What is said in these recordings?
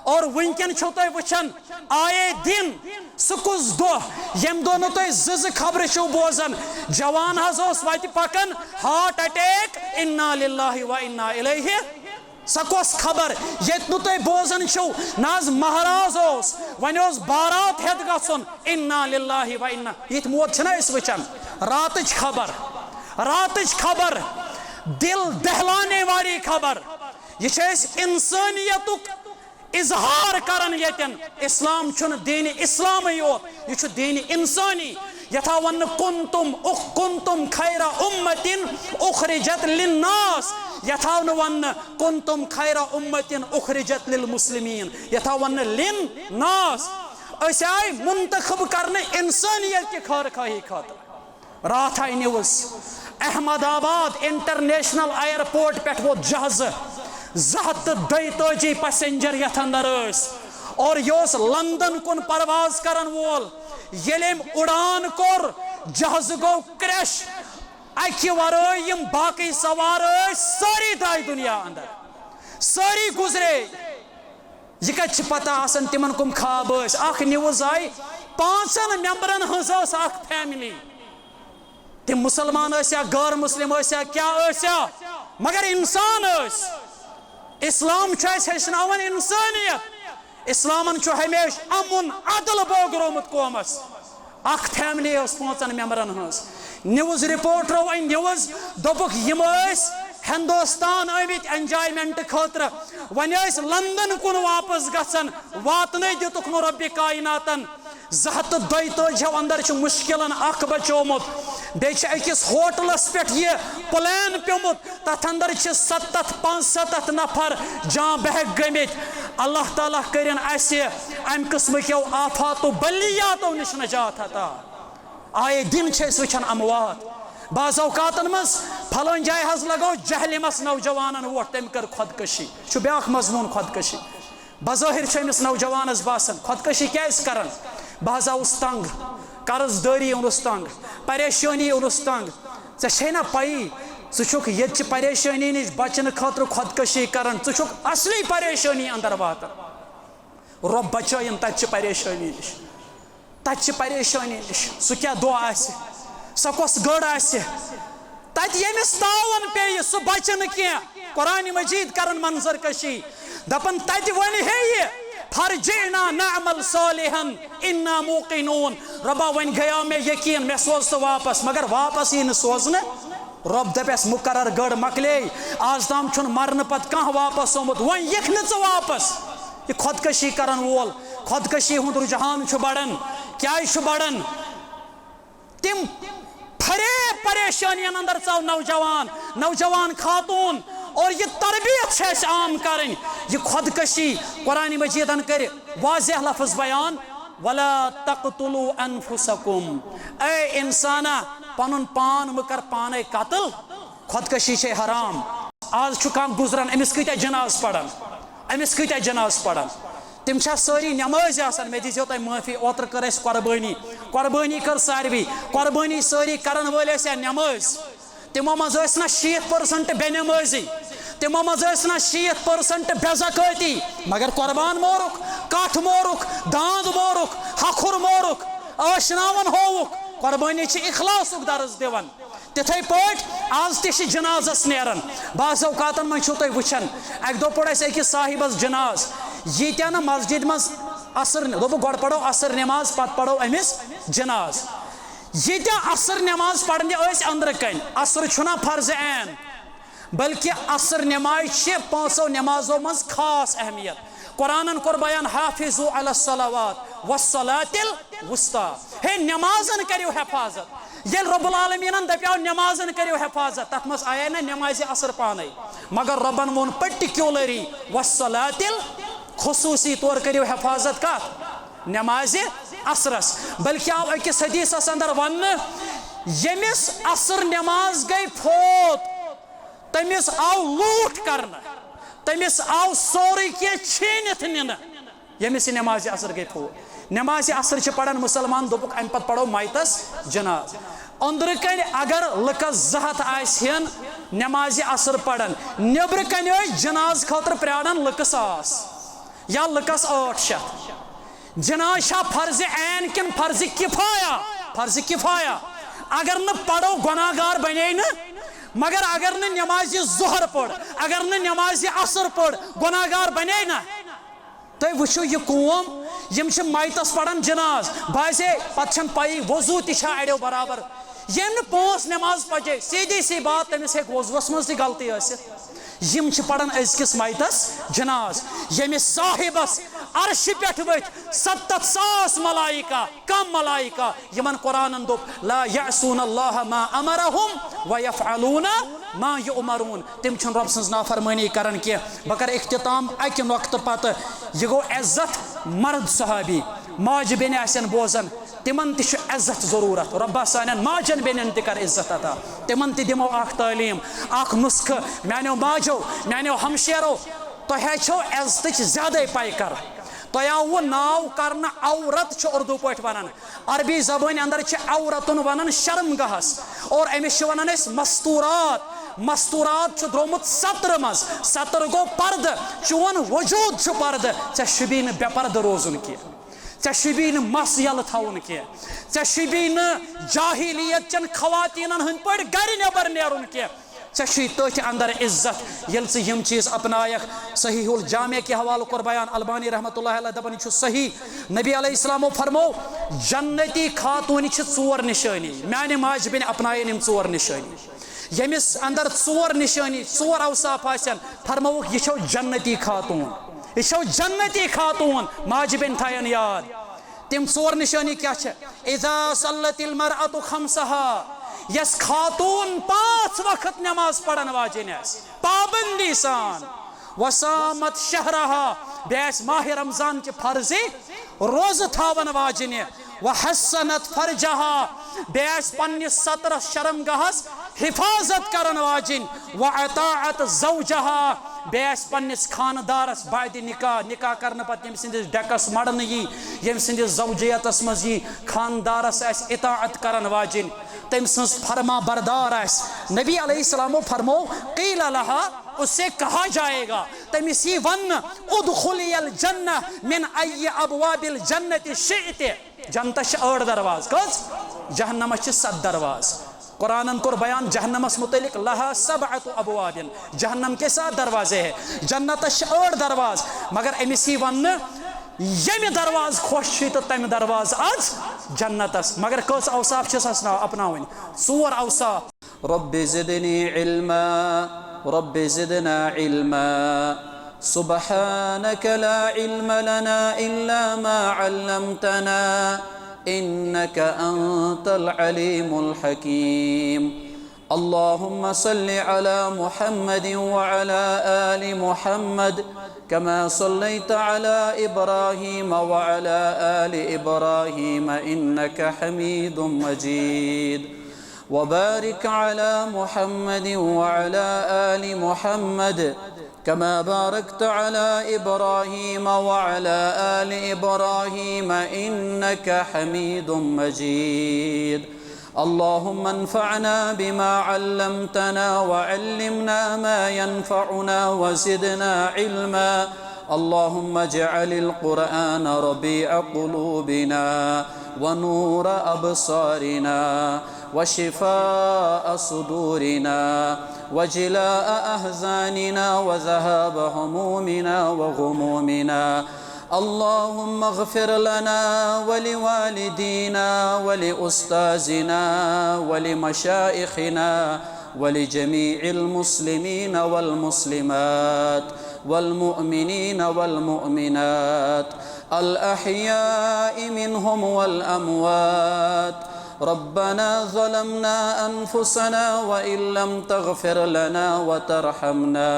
और वुनकन छो तुम वुचान आए दिन सकुस दो यम दो तुम जज खबर छो बोजान जवान वत पकन हार्ट अटैक इन्ना लिल्लाहि व इन्ना इलैहि सकोस खबर ये तुम बोजान छो नाज महाराज वन बारात हेत गन इन्ना लिल्लाहि व इन्ना ये मौत वचान रात खबर दिल दहलाने वाली खबर यह इंसानियतुक इजहार करन यतन इस्लाम छुन दीन इस्लाम योत यह दीन इंसानी यथा वन कुंतुम खैरा उम्मतिन उखरिजत लिन्नास यथा वन कुंतुम खैरा उम्मतिन उखरिजत लिल मुस्लिमीन यथा वन लिन्नास आय मुंतखब करने इंसानियत के खैर खाही खातिर रात आई न्यूज अहमदाबाद इंटरनेशनल एयरपोर्ट पे वो जहाज 232 पैसेंजर यथ अंदर और यह लंदन कुन परवाज करन वोल ये उड़ान कोर जहाज गो क्रैश अकि वरय बाकी सवार सारी दाय दुनिया अंदर सारी गुजरे यह कत पता आसन तिमन कुम खाब न्यूज आई 5 मेंबरन हज फैमिली तिम मुसलमान या गैर मुस्लिम या क्या मगर इंसान इस्लाम हेचनावन इंसानियत इस्लामन हमेश अमुन अदल बोगरोमुत कौमस फैमिली 5 मेंबरन हज न्यूज रिपोर्टरो वन न्यूज दोपुक यम हिंदुस्तान आमित एंजॉयमेंट खतर वन लंदन कुन वापस गसन वातन दितुक नो रब्बि कायनातन 232 अंदर मुश्किलन बचोमुत बेकिस होटलस पे यह प्लान प्योमुत तथ अंदर 70-75 नफर जान बहक गमित अल्लाह ताला करिन अम किस्म क्यों आफातो बलियातो निश नजात अता आए दिन वचान अमवात बाज़ औकातन मज फलन जाय हज लगो जहलिमस नौजवानन वोट तम कर खुदकशी ब्या मजमून खुदकशी बज़ाहिर अमिस नौजवानस बासन खुदकशी क्या करन बाज़ आउस तंग कर्जदारी ओनुस तंग परेशानी ओनुस तंग ऐ ना पई ज़ुक ये परेशानी नश बचन खतर खुदकशी करान ज़ुक असली परेशानी अंदर वात रब बचायन तत परेशानी नश सह क्या दो सह कस गड़ तत यमिस तावन पे सह बचन क्या कुरान मजीद करन मंजर कशी दपन तत वन हे ये फरजिना नअमल सालिहन इन्ना मूकिनून रबा वन गया में यकीन मैं सोच तो वापस मगर वापस ही न सोचने रब दपस मुकर्रर गड़ मकले आज ताम छुन मरन पत कह वापस ओमुत वन यख न वापस ये खुदकशी करन वोल खुदकशी हुंद रुझान बढ़न क्या बढ़न तिम फरे परेशानियन अंदर चाव नौजवान खातून और ये तरबियत आम करें ये खुदकशी कुरान मजीदन कर वाज़ेह लफ्ज़ बयान वला तक़तुलू अनफुसकुम ए इंसाना पनुन पान मकर पाने कत्ल खुदकशी छे हराम आज छु कम गुजरन अमिस कत्या जनाज पड़न तिम सारी नमाज आसान मे दीजियो तुम माफी ओतर कर कुर्बानी कर सारवी कुर्बानी सारी करन वल नमाज तिमो मज ना 60% बेनमाजी तिमो मज ना 60% बेज़काती मगर कुर्बान मोरुक कठ मोरुक दांद मोरुक हखुर मोरुक आशनावन होवुक कुर्बानी इखलासुक दर्ज दिवन तिथे पट आज तह जनाजस नेरन बाज़ औकातन मन तुम वुचान अक दो पड़ अकिस साहिबस जनाज ये ना मस्जिद मज असर दोप गो पढ़ो असर नमाज पत पढ़ो अमिस जनाज ये असर नमाज पढ़ने अंदर कन असर छुना फर्ज ऐन बल्कि असर नमाज 5 नमाजों मज खास अहमियत कुरानन कोर बयान हाफिजू अला सलावात वस्सलातिल वुस्ता हे नमाजन करियो हिफाजत ये रब्बुल आलमीनन दप्याव नमाजन करियो हिफाजत तथ मस आया ना नमाज असर पाने मगर रब्बन वोन पर्टिकुलरी वस्सलातिल खुसूसी तौर करियो हिफाजत का नमाज असरस बल्कि आव अकिस हदीसस अंदर वन यमिस असर नमाज गई फोत तमिस आव लूट करना तमिस आव सोरी के छीनित निन यमिस नमाज असर गई फोत नमाज असर पढ़न मुसलमान दोपुक अम पत पढ़ो माइतस जनाज अंदर कन अगर लकस 200 आन नमाज असर पढ़न नबर कन जनाज खतर प्राणन लकस या लकस 800 जनाज शा फर्ज ऐन किन फर्ज किफाया? फर्ज किफाया। अगर न पढ़ो गुनाहगार बने न, मगर अगर न नमाज ज़ोहर पढ़, अगर न नमाज असर पढ़, गुनाहगार बने न। तो वो यह कौम यम मायतस पढ़ान जनाज बासे पे पाई वजू तछा अड़ो बराबर यम 5 नमाज पचे सीधी सी बात तमिस हे वजुस मज ती गलती यम पढ़ान अजकिस मायतस जनाज यमिस साहिबस अर्श पे वथ 70,000 मलाइका कम मलाइका यमन कुरान दोप ला यअसून अल्लाह मा अमरहुम व यफअलून मा युअमरून तिम छन रब सज नाफरमानी करन के बकर इख्तिताम अकिन वक्त पत यह गो इज्जत मर्द सहाबी माज बेन आसन बोजन तिमन ति इज्जत जरूरत रब्बा सानन माजन बेन कर इज्जत अता तिमन ति दिमो आख तालीम आख नुस्ख मानो माजो मानो हमशेरो तो हेचो इज्जत ज्यादा पाई कर तो वो नाव करना औरत उर्दू पे वन अरबी जबान अंदर औरतन वन शर्मगहस और अमिस वन मस्तूरात मस्तूरात द्रोमुत सतर मज सतर गो पर्द चोन वजूद पर्द ऐ शुबी बेपर्द रोजुन कह ऐ शुबी मस यल थवन कह ऐ शुबी जाहिलियत चन खवातीन हंद पे गर नबर नेरुन कह ऐ तथ अंदर इज्जत ये यम चीज़ अपनायक सहीहुल जामे के हवाले कोर बयान अलबानी रहमतुल्लाह अलैह दपन सही नबी अलैहिस्सलामो फरमो जन्नती खातून 4 निशानी माने माज बिन अपनायन यम 4 निशानी यमिस अंदर 4 निशानी 4 अवसाफ आसन फरमो यह जन्नती खातून यह जन्नती खातून माज बिन थायन याद तिम 4 निशानी क्या छे इज़ा सल्लतिल मरअतु खमसहा यस खातून 5 वक्त नमाज पढ़न वाजिन पाबंदी सान वसामत शहरहा बेस माह रमजान के फर्जी रोज थावन वाजिन वहसनत फरजहा बेस पन्नि 17 शर्मगहस हिफाजत करन वाजिन वअताअत ज़ौजहा बेस पन्निस खानदारस बाद निकाह निकाह करने पत यम सिंदिस डकस मड़न यी यम सिंदिस ज़ौजियतस मज यी खानदारस आस इताअत करन वाजिन तम सज फरमा बरदार आस नबी अलैहिस्सलाम फरमो क़ील लहा उससे कहा जाएगा तमिस यी वन उदखुलियल जन्नह मिन अय्य अबवाबिल जन्नति शिअति जन्नत 8 दरवाज कस जहन्नम 7 दरवाज कुरान कोर बयान जहन्नमस मुतलिक लहा 7 अबवाबिन जहन्नम के 7 दरवाजे है जन्नत 8 दरवाज मगर अमिस यी वन यम दरवाज खुश तो तम दरवाज आज जन्नतस मगर कस अवसाफ अपनावन 4 अवसाफ रब्बि ज़िदनी इल्मा रब्बि ज़िदना इल्मा सुब्हानक ला इल्म लना इल्ला मा अल्लमतना इन्नक अंतल अलीमुल हकीम अल्लाहुम्मा सल्लि अला मुहम्मद व अला आलि मुहम्मद कमा सल्लैत अला इब्राहीम व अला आलि इब्राहीम इन्नक हमीदुम मजीद व बारिक अला मुहम्मद व अला आलि मुहम्मद कमा बारकत अला इब्राहीम व अला आलि इब्राहीम इन्नक हमीदुम मजीद अल्लाहुम्मा अन्फअना बिमा अल्लमतना व अल्लिमना मा यनफअना व ज़िदना इल्मा अल्लाहुम्मा जअलिल कुरआन रबीअ क़ुलूबिना व नूर अबसारिना व शिफाअ सुदूरिना व जिलाअ अहज़ानिना व ज़हाब हमूमिना व गुमूमिना अल्लाहुम्मा अग़फ़िर लना व लिवालिदीना व लिउस्ताज़िना व लिमशाइख़िना व लिजमीइल मुस्लिमीन वल मुस्लिमात वल मुअमिनीन वल मुअमिनात अल अहयाइ मिनहुम वल अमवात रब्बना ज़लमना अनफुसना व इल्लम तग़फ़िर लना व तरहमना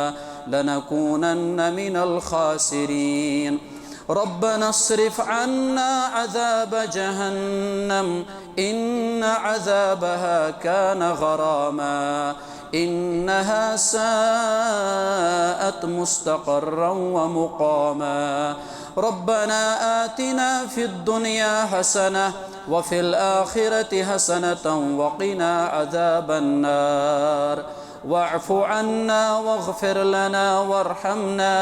लनकूनन्न मिनल ख़ासिरीन रब्बना अस्रिफ़ अन्ना अज़ाब जहन्नम इन्न अज़ाबहा कान गरामा इन्नहा साअत मुस्तक़र्रन व मुक़ामा रब्बना आतिना फ़िद्दुनिया हसनह व फ़िल आख़िरति हसनतन व क़िना अज़ाबन्नार वाअफ़ु अन्ना वग़फ़िर लना वरहमना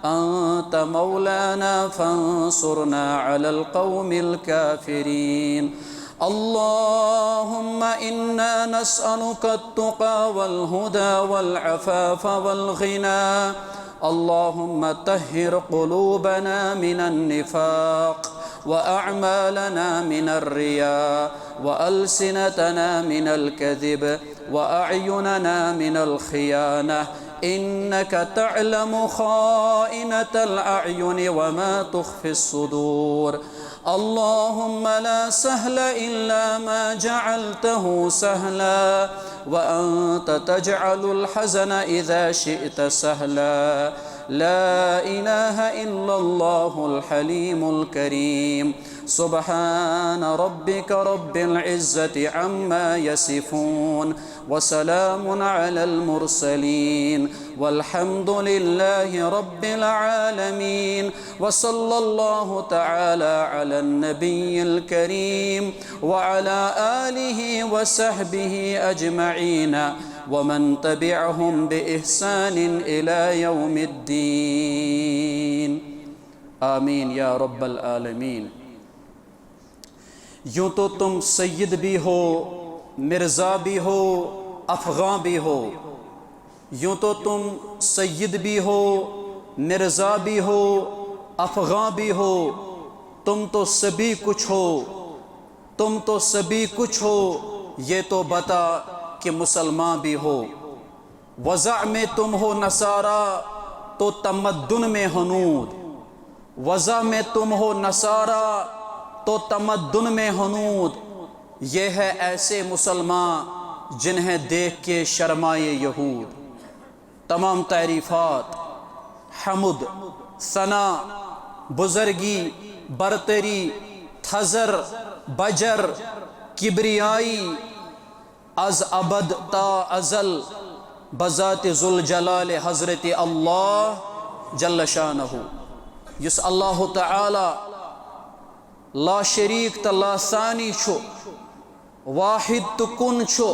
أنت مولانا فانصرنا على القوم الكافرين اللهم إنا نسألك التقى والهدى والعفاف والغنى اللهم طهر قلوبنا من النفاق وأعمالنا من الرياء وألسنتنا من الكذب وأعيننا من الخيانة إنك تعلم خائنة الأعين وما تخفي الصدور اللهم لا سهل إلا ما جعلته سهلا وأنت تجعل الحزن إذا شئت سهلا لا إله إلا الله الحليم الكريم سبحان ربك رب العزة عما يصفون وسلام على المرسلين والحمد لله رب العالمين وصلى الله تعالى على النبي الكريم وعلى آله وصحبه أجمعين ومن تبعهم بإحسان إلى يوم الدين آمين या रब्बल आलमीन। यूं तो तुम सैयद भी हो, मिर्ज़ा भी हो, अफ़गां भी हो। यूं तो तुम सैयद भी हो, मिर्ज़ा भी हो, अफ़गां भी हो। तुम तो सभी कुछ हो, तुम तो सभी कुछ हो, ये तो बता कि मुसलमान भी हो। वज़ा में तुम हो नसारा तो तमद्दुन में हनूद। वज़ा में तुम हो नसारा तो तमद्दुन में हनूद। ये है ऐसे मुसलमान जिन्हें देख के शर्माए यहूद। तमाम तारीफ़ात, हमुद, सना, बुज़र्गी, बरतरी, थज़र, बजर, किब्रियाई अज़ अबद ता अज़ल बज़ात ज़ुल जलाल हज़रत अल्लाह जल्ल शानहु। युस अल्लाह तआला ला शरीक त ला सानी छो, वाहिद तो कुन छो,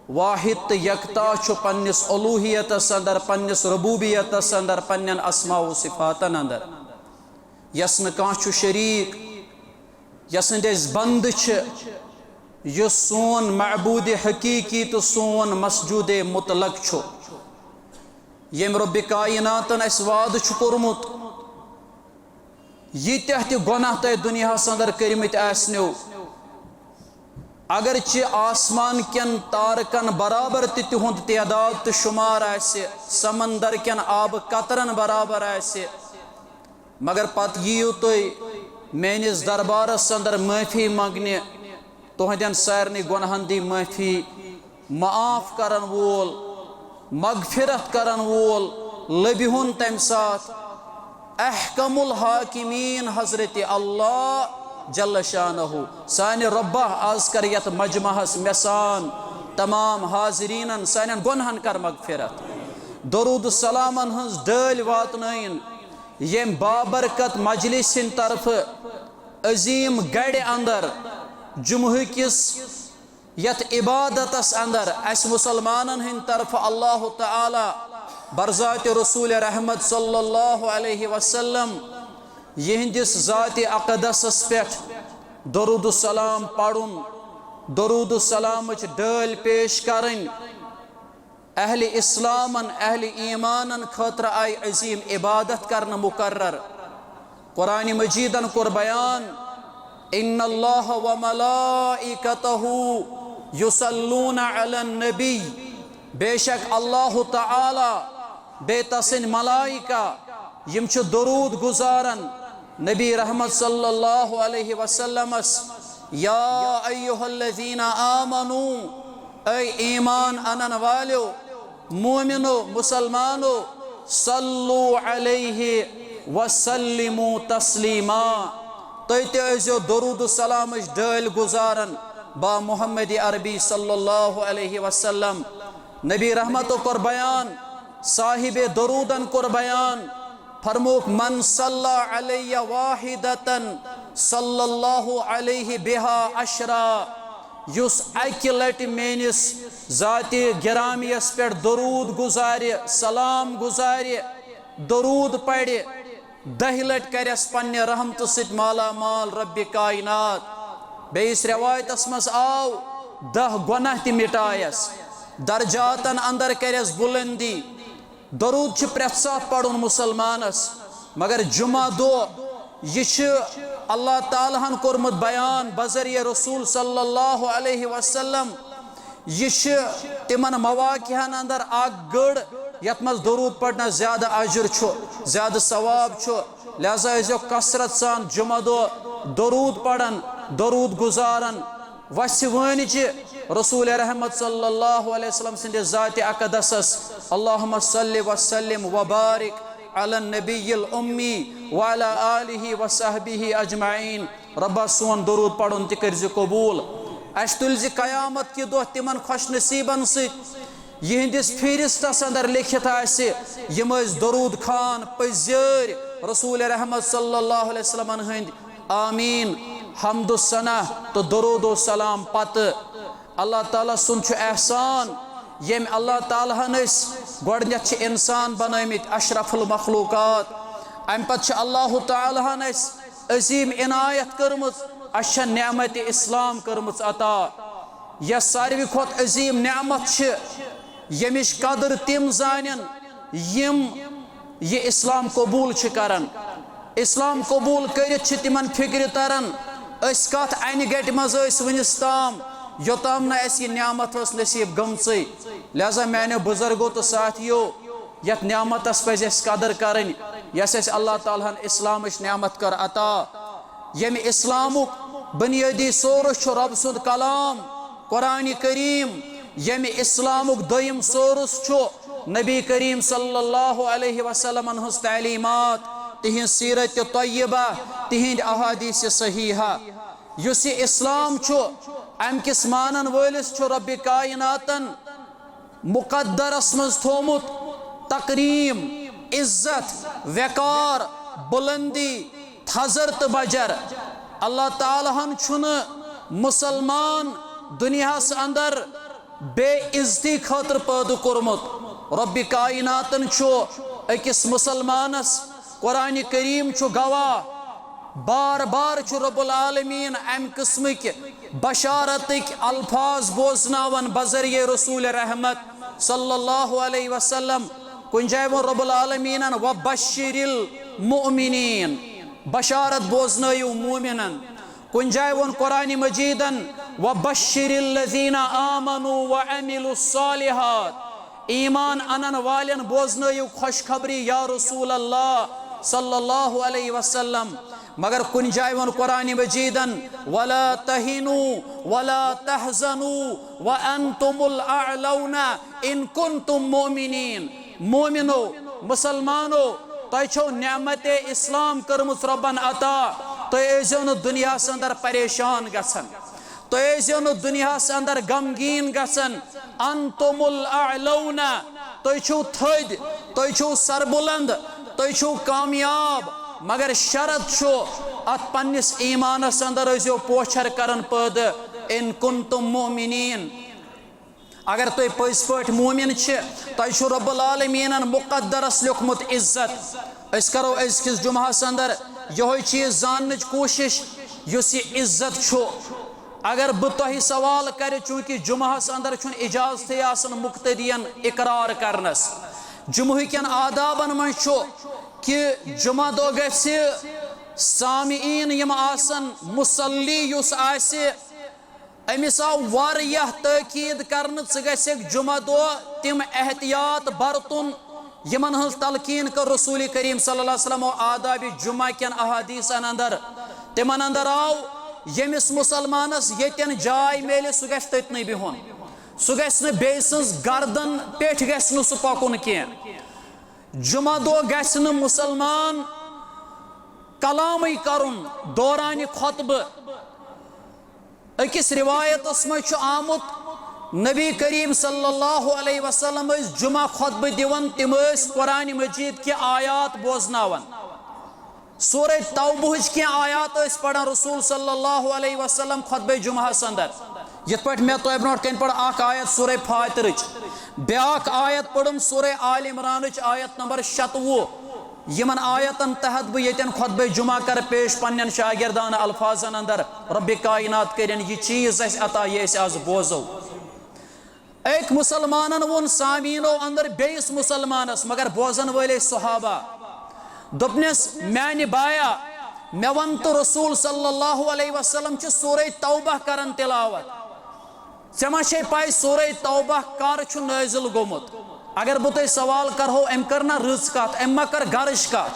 वाहिद तो यकता छो पन्निस उलूहियतस अंदर, पन्निस रबूबियतस अंदर, पन्नन अस्मा व सिफातन अंदर। यसन कांचु शरीक, यसन देस बंद छ, यह सोन मअबूद हकीकी तो सोन मसजूद मुतलक छो। यम रब्बि कायनातन अस वाद छु कोरमुत, यीत्याह ते गुनाह तय दुनिया अंदर करमित आसनो, अगरचे आसमान केन तारकन बराबर तिहुंद तादाद तो शुमार आसे, समंदर केन आब कतरन बराबर आसे, मगर पत यीयु तुय मेनिस दरबारस अंदर माफी मांगने, तुहदन सारनी गुनाहन दी माफी, माफ करन वोल, मगफिरत करन वोल, लबिहुन तम साथ अहकमुल हाकिमीन हज़रत अल्लाह जल्ल शानहु। सानि रब्बा आज कर यत मजमहस मेसान तमाम हाजरीनन सानन गुनाहन कर मगफिरत। दरूद सलामन हंस डल वातनाइन यम बाबरकत मजलिसिन तरफ अजीम गड़ अंदर जुम्ह किस यत इबादतस अंदर अस मुसलमानन हिंद तरफ अल्लाह तआला बरज़ात रसूल रहमत सल्लल्लाहु अलैहि वसल्लम यहंदिस ज़ात अक़दसस पेठ दरूद सलाम पढ़ुन, दरूद सलाम डल पेश करन। अहल इस्लामन, अहल ईमानन खतर आई अजीम इबादत करन मुकर्रर। कुरान मजीदन कुर बयान इन्नल्लाह व मलाइकतहु युसल्लूना अलन नबी, बेशक अल्लाह तआला बेतसिन मलाइका यम छु दरूद गुजारन नबी रहमत सल्लल्लाहु अलैहि वसल्लमस। या अय्युहल्लज़ीना आमनू, ऐ ईमान अनन वालो मोमिनो मुसलमानो, सल्लु अलैहि वसल्लिमु तस्लीमा, तुझो दरूद सलाम डल गुजारन बा मोहम्मद अरबी सल्लल्लाहु अलैहि वसल्लम। नबी रहमत कर बयान, साहिब दरूदन कर बयान, फरमूक मन सल्ला अलैया वाहिदतन सल्लल्लाहु अलैहि बिहा अशरा, युस अकि लटि मेनिस ज़ाति गिरामियस पे दरूद गुजारि, सलाम गुजारि, दरूद पढ़ 10 लट करस पन्ने रहमत सित माला माल रब्बि कायनात। बेस रिवायतस मस आव 10 गुनाह ति मिटायस, दर्जातन अंदर करस बुलंदी। दरूद छ प्रेथ साथ पढ़ुन मुसलमानस, मगर जुमा दो यह अल्लाह ताला हन कोरमुत बयान बजरिया रसूल सल्लल्लाहु अलैहि वसल्लम। यह तिमन मवाक़िहन अंदर आग गड़ यत मज दरूद पढ़ना ज्यादा अजर छो, ज्यादा सवाब छो। लिहाजा ऐसो कसरत सान जुमा दो दरूद पढ़न, दरूद गुजारन। वस वन रसूल रहमत सल्लल्लाहु अलैहि वसल्लम सिंदे ज़ात अक़दसस अल्लाहुम्मा सल्लि व सल्लिम व बारिक अला नबिय्यिल उम्मी व अला आलिहि व सहबिहि अजमईन। रब्बा सोन दरूद पढ़ुन ति कर्ज़ कबूल। अस तुलि कयामत कि दो तिमन खुश नसीबन सत यिहंदिस फिरिस्तस अंदर लिखित आसि यम दरूद खान पज़र रसूल रहमत सल्लल्लाहु अलैहि वसल्लम हंद आमीन हम्दुस्सना तो दरूद सलाम पत। अल्लाह ताला सुन एहसान यम अल्लाह ताला गोडनेथ इंसान बनमित अशरफुल मखलूकात। अम पत अल्लाह ताला अजीम इनायत कर्मुत अश नेमत इस्लाम कर्मुत अता। यह सारवी खोत अजीम नेमत यमिश कदर तिम जानन यम ये इस्लाम कबूल करन। इस्लाम कबूल कर तिमन फिक्र तरन अस कत अन गट मज वनिस ताम योताम न यह नियामत नसीब गमच। लिहाजा मानो बुजुर्गो तो साथियों यथ नियामतस पज कदर करन यस अल्लाह ताला इस्लाम नियामत कर अता। यम इस्लामुक बुनियादी सोर्स रब सुंद कलाम कुरान करीम। यम इस्लामुक दोयम सोर्स नबी करीम सल्लल्लाहु अलैहि वसल्लम हंस तालीमात, तिहिंद सीरत तय्यबा, तिहिंद अहादीस सहीहा। युस इस्लाम अम किस मानन वलिस रब्बि कायनातन मुकद्दरस मज थोमुत तकरीम, इज्जत, वकार, बुलंदी, थजर तो बजर। अल्लाह ताला हन मुसलमान दुनियास अंदर बेइज्जती खतर पैदा कोरमुत। रब्बि कायनातन अकिस मुसलमानस कुरान करीम गवाह बार बार रब्बुल आलमीन अम किस्म बशारत अल्फाज बोजनावन बजरिए रसूल रहमत सल्लल्लाहु अलैहि वसल्लम। कुन जाय वो रब्बुल आलमीन व बशिरिल मुमिनीन बशारत बोजनायु मुमिनन। कुन जाय वो कुरान मजीदन व बशिरिल लज़ीना आमनु व अमिलुस सालिहात ईमान अनन वालन बोजनायु खुशखबरी या रसूल अल्लाह सल्लल्लाहु अलैहि वसल्लम। मगर कुन जाय वो कुरान मजीदन वला तहिनु वला तहजनु व अंतुमुल अअलौना इन कुंतुम मोमिनीन। मोमिनो मुसलमानो तुम नेमत इस्लाम कर्मुत रब्बन अता। तुम न दुनिया अंदर परेशान गसन, तुम दुनिया अंदर गमगीन गसन। अंतुमुल अअलौना तुम थद, तुम सरबुलंद, तुम कामयाब। मगर शरत अत पन्निस ईमानस अंदर पोछर करन पद इन कुंतुम मोमिनीन। अगर तुम पज पे मोमिन तुम रब्बुल आलमीन मुकद्दरस लिखमुत इज्जत। अस करो अजकिस जुमहस अंदर यह चीज जानने कोशिश युस यह इज्जत। अगर बह तुह सवाल कर चूंकि जुमहस अंदर इजाजत आसन मुक्तदियन इकरार करनस। जुमह कन आदाबन मज कि जुमा दो गछि सामीन यम आसन मुसल्ली युस आसि अमिस आव वारियाह ताकीद करन जुमा दो तिम एहतियात बरतुन यमन हंस तलकीन कर रसूल करीम सल्लल्लाहु अलैहि वसल्लम आदाब जुमा कन अहादीसन अंदर। तिमन अंदर आव यमिस मुसलमानस यतन जाय मेले सह गछ ततन बिहुन, सह गछ बेय सज गर्दन पेठ गछ न सह पकुन कह। जुमा दो गछ न मुसलमान कलाम करुन दौरान खुतब। अकिस रिवायतस मज आमुत नबी करीम सल्लल्लाहु अलैहि वसल्लम जुमा खुतब दिवन तिम कुरान मजीद के आयात बोजनावन। सूरह तौबह के आयात पढ़ान रसूल सल्लल्लाहु अलैहि वसल्लम खुतब जुमहस अंदर। यथ पे मे तुह ब्रोट कन पढ़ अख आयत सूरह फातिर, ब्याक आयत पढ़म सूरह आल इमरान आयत नंबर 97 यमन आयतन तहत बह यन खुतबे जुमा कर पेश पन्न शागिर्दान अल्फाजन अंदर रब्बे कायनात करें यह चीज अता ये आज बोजो। एक मुसलमानन वोन सामीनो अंदर बेस मुसलमानस मगर बोजन वाले सहाबा दोपनस मैंने बाया मे वन तो रसूल सल्लल्लाहु अलैहि वसल्लम च सूरह तौबा करन तिलावत चे मा छे पाई सूरह तौबा कर छु नाजिल गोमुत। अगर बह तुम सवाल करो अम कर ना रज कत अम मा कर गरज कत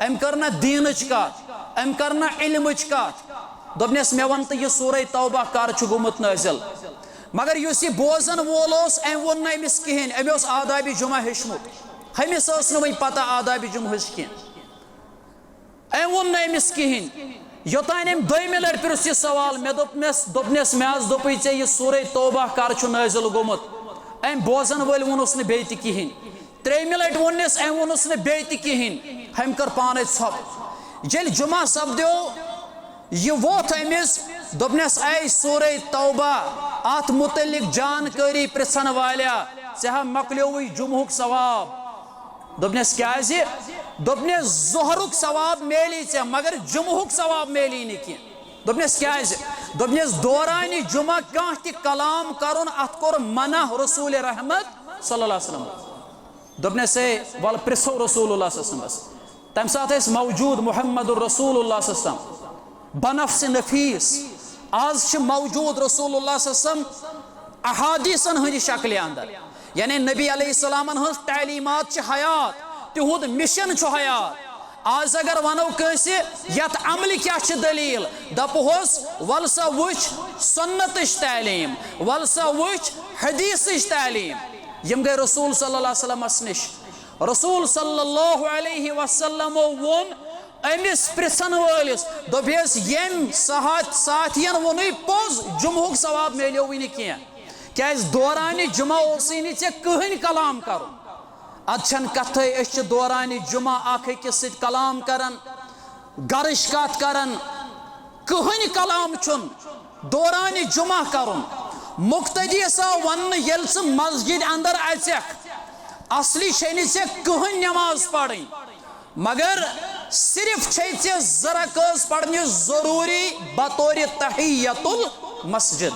अम कर ना दीनच कत अम कर ना इल्मच कत दोपनस मे वन तो यह सूरह तौबा कर छु गोमुत नाजिल। मगर युस यह बोजन वोल अम वोन ना अमिस कहें अमे आदाबि जुमा हेचमुत हमिस वही पता आदाबि जुमहच कह अम वोन ना अमिस कहें योतान अम दोयमि लट प्रिस यह सवाल मे दोपनस मे आज दोपे ऐ यह सूरह तौबा कर छु नाजिल गोमुत अम बोजन वल वोनस न बे कहें त्रेमि लट वोनस अम वोनस न बे कहें हम कर पान सप जेल जुमा सपदो यह वोत अमिस दोपनस ऐ सूरह तौबा अत मुतलिक जानकारी पृछन वाल्या चा मकल्योवुई जुमहुक सवाब दोपनस क्या दोपनस जोहरुक सवाब मेली चे मगर जुमहुक सवाब मेली न कह दोपनस क्या दोपनस दौरान जुमा कह ति कलाम करुन अत कोर मना रसूल रहमत सल्लल्लाहु अलैहि वसल्लम दोपनस वल प्रिसो रसूलुल्लाह सल्लल्लाहु अलैहि वसल्लम तम साथ मौजूद मुहम्मदुर रसूलुल्लाह सल्लल्लाहु अलैहि वसल्लम बनफ्स नफीस आज मौजूद रसूलुल्लाह सल्लल्लाहु अलैहि वसल्लम अहादीसन हंद शक्ल अंदर यानी नबी अलैहिस्सलामन हंस तालीमात हयात तिहुद मिशन हयात। आज अगर वनो कंसे यत अमल क्या दलील दपहोस वल सा वुच सुन्नतच तालीम वल सा वुच हदीसच तालीम यम गए रसूल सल्लल्लाहु अलैहि वसल्लम निश रसूल सल्लल्लाहु अलैहि वसल्लम वोन अमिस पृछन वलिस दोपस यम साथियन वोन पोज जुमहुक सवाब मिलो वन कह क्या दौरान जुमा चे कहन कलाम कर अदन कथ दौरान जुमा अकिस कलाम करन गरज कत करन कहन कलाम चुन दौरान जुमा करुन मुक्तदी सा वन ये मस्जिद अंदर असली छे कहन नमाज पढ़ मगर सिर्फ छे जरकज पढ़ने जरूरी बतौर तहियतुल मस्जिद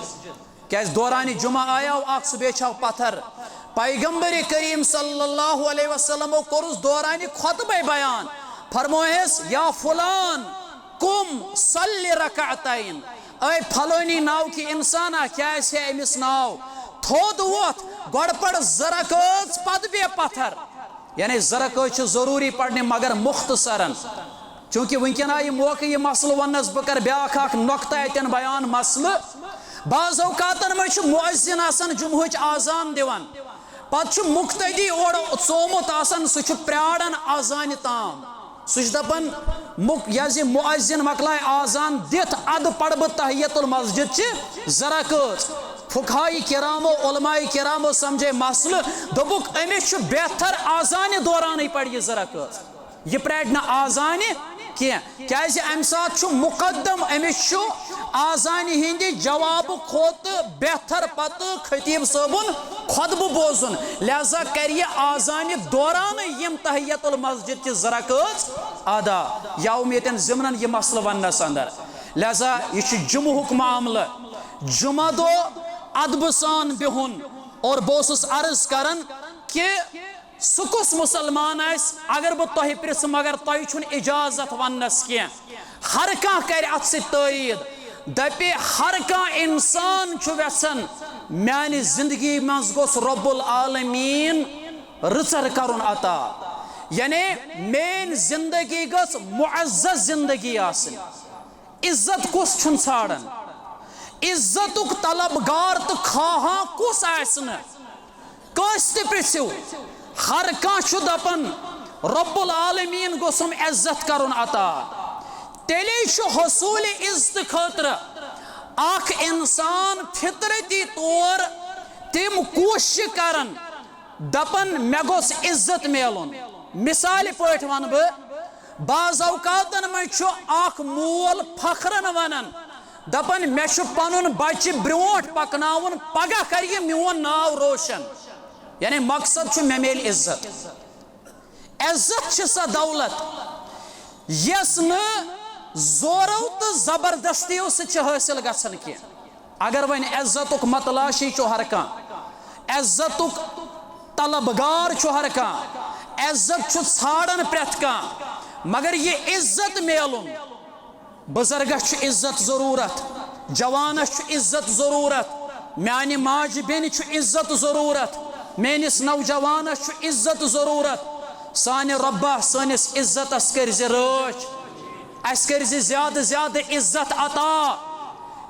क्या दौरान जुमा आया सह बेचाव पत्थर पैगंबर करीम सल्लल्लाहु अलैहि वसल्लम कोरुस दौरान खुतबे बयान फरमोयस या फुलान कुम सल्लि रकातैन ऐ फलोनी नाव की इंसाना क्या है अमिस नाव थोद वोत गोड़ पड़ जरकज पद बे पत्थर यानी जरकज जरूरी पढ़ने मगर मुख्तसरन चूंकि वनकन आई मौके यह मसल वनस बह कर ब्या नुक्ता अतन बयान मसल बाज़ औकातन में मुअज्जिन आसन जुमहुच आजान दिवान पत मुक्तदी और सोमुत आसन सह प्राड़न आजान ताम सह दपन मुअज्जिन मकलाय आजान दित अद पढ़ बह तहियतुल मस्जिद जरकज फुकाई किरामो उलमाई किरामो समझे मसल दोपुक अमिस बेहतर आजान दौरान पढ़ यह जरकज यह प्राड़ ना आजान क्या अम सात मुकदम अमिस आजान हिंद जवाब खोत बेहतर पत खतीब सबन खुतब बोजुन लिहाजा कर आजान दौरान यम तहियतुल मस्जिद की जरकज अदा यम ये जिमन यह मसल वनस अंदर लिहाजा यह जुमहुक मामल जुमा दो अदब सान बिहुन और बहुत अर्ज करन कि सुकुस मुसलमान अगर बह तुह प्रिस मगर तुह इजाजत वनस कह हर कह कर अत तयीद दपे हर कह इंसान वेसन म्यान जिंदगी मज गोस रब्बुल आलमीन रचर करुन अता यानी मेन जिंदगी गस मुअज्जज जिंदगी आसन इज्जत कुस छुन छाड़न इज्जतुक तलबगार तो खाहा कुस आसन कस ते प्रिसिव हर कह दपन रब्बुल आलमीन गोसम इज्जत करुन अता तेले हसूल इज्जत खतर अख इंसान फितरती तौर तिम कोशिश करन दपन मे गोस इज्जत मिलन मिसाल पठ वन बह बाज़ औकातन में अख मोल फखरन वनन दपन मे पनुन बच्चे ब्रोट पकनाउन पगह कर मोन नाव रोशन यानी मकसद मे मिल इज्जत इज्जत सा दौलत यस न जोरो तो जबरदस्तियों से हासिल गसन की। अगर वन इज्जत मतलाशी चो हर कह इज्जत तलबगार चो हर कह इज्जत छाड़न प्रेथ कह, मगर ये इज्जत मेलुन बुजुर्गस इज्जत जरूरत, जवानस इज्जत जरूरत, म्यानि माज बेन इज्जत जरूरत, मेनिस नौजवानस इज्जत जरूरत। सानि रब्बा सानिस इज्जतस कर राच, अस कर ज्यादा ज्यादा इज्जत अता।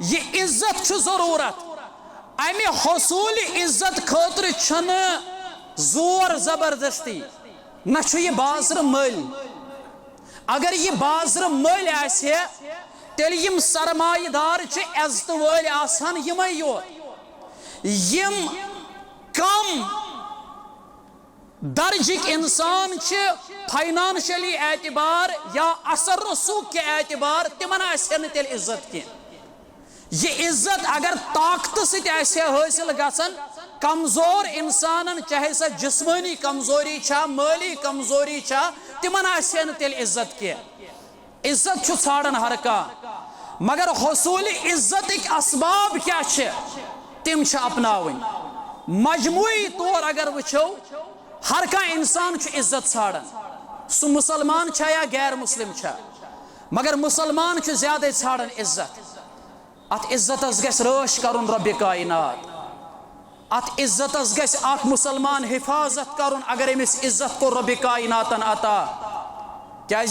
ये इज्जत जरूरत, अमे हसूल इज्जत खतर जोर जबरदस्ती न ये बाजर मल। अगर ये बाजर मल आसे तेल यम सरमायेदार इज्जत वल आसान यमै योत, यम कम दर्जिक इंसान फाइनेंशियली एतबार या असर रसूख के एतबार तिमन आसन तेल इज्जत की। ये इज्जत अगर ताकत सत हासिल गसन कमजोर इंसान चाहे सह जिस्मानी कमजोरी छा माली कमजोरी छा तिमन आसन तेल इज्जत की। इज्जत छु छाड़न हर कह, मगर हसूल इज्जत असबाब क्या तिम अपनावन। मजमूई तौर अगर वुचो हर कह इंसान इज्जत छाड़न, सह मुसलमान छा या गैर मुस्लिम छा, मगर मुसलमान ज्यादा छाड़न इज्जत। अत इज्जतस गस रश करुन रब्बे कायनात, अत इज्जतस गस अख मुसलमान हिफाजत करुन अगर अमिस इज्जत को रब्बे कायनातन अता। क्या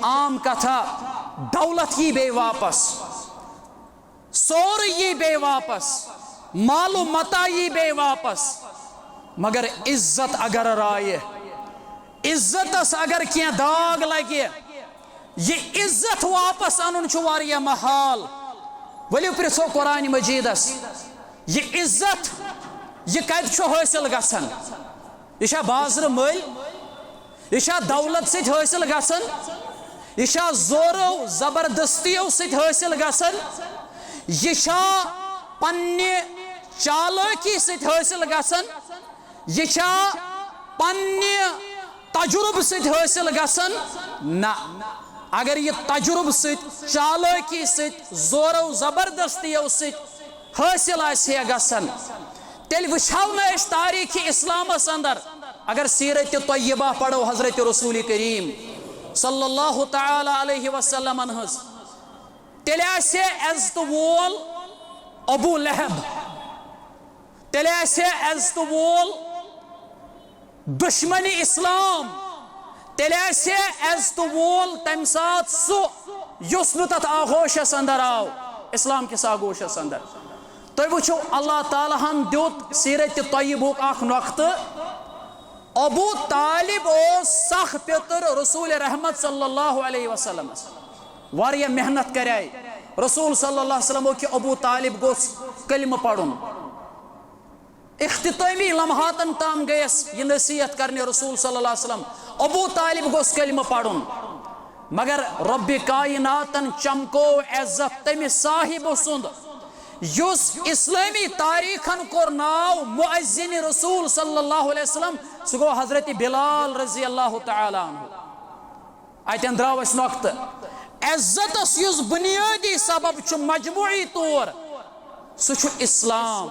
आम कथा दौलत यी बे वापस, सोर यी बे वापस, मालू मता यी बे वापस, मगर इज्जत अगर राय इज्जतस अगर क्या दाग लगे ये इज्जत वापस अन वारिया महाल। वलियो प्रिछो कुरान मजीदस ये इज्जत ये कत हासिल गसन, यह बाजर मल, यह दौलत सत हासिल गसन, यह जोरो जबरदस्तियों सत हासिल गसन, यह पन्ने चालाकी सत हासिल गसन, यह पन्ने तजुर्ब सत हासिल गसन ना। अगर ये तजुर्ब सत चालाकी सत जोरो जबरदस्तियों सत हासिल आसे गसन तेल वुछो न तारीख इस्लामस अंदर। अगर सीरत तय्यबा पढ़ो हजरत रसूल करीम सल्लल्लाहु तआला अलैहि वसल्लम हज, तेल आसे इज्जत वोल अबू लहब, तेल आसे इज्जत वोल दुश्मन इस्लाम, तेल आसे इज्जत वोल तम साथ युस नु तथ आगोशस अंदर आओ इस्लाम किस आगोशस अंदर। तुम वो अल्लाह ताला हन दुत सीरत तय्यबुक अख नख्त, अबू तालिब सख पितर रसूल रहमत सल्लल्लाहु अलैहि वसल्लम वारिया मेहनत कराई। रसूल सल्लल्लाहु अलैहि वसल्लम कि अबू तालिब गोस कलिमा पढ़ुन, इख्तितामी लम्हातन ताम गयस ये नसीहत करने रसूल सल्लल्लाहु अलैहि वसल्लम, अबू तालिब गोस कलिमा पढ़ुन, मगर रब्बे कायनातन चमको इज्जत तमि साहिब सुंद युस इस्लामी तारीखन कोर नाव मुअज्जिन रसूल सल्लल्लाहु अलैहि वसल्लम सह गो हजरत बिलाल रजी अल्लाह तआला अन्हु। अतन द्रावस नक्त इज्जतस युस बुनियादी सबब छु मजमूई तौर सह इस्लाम,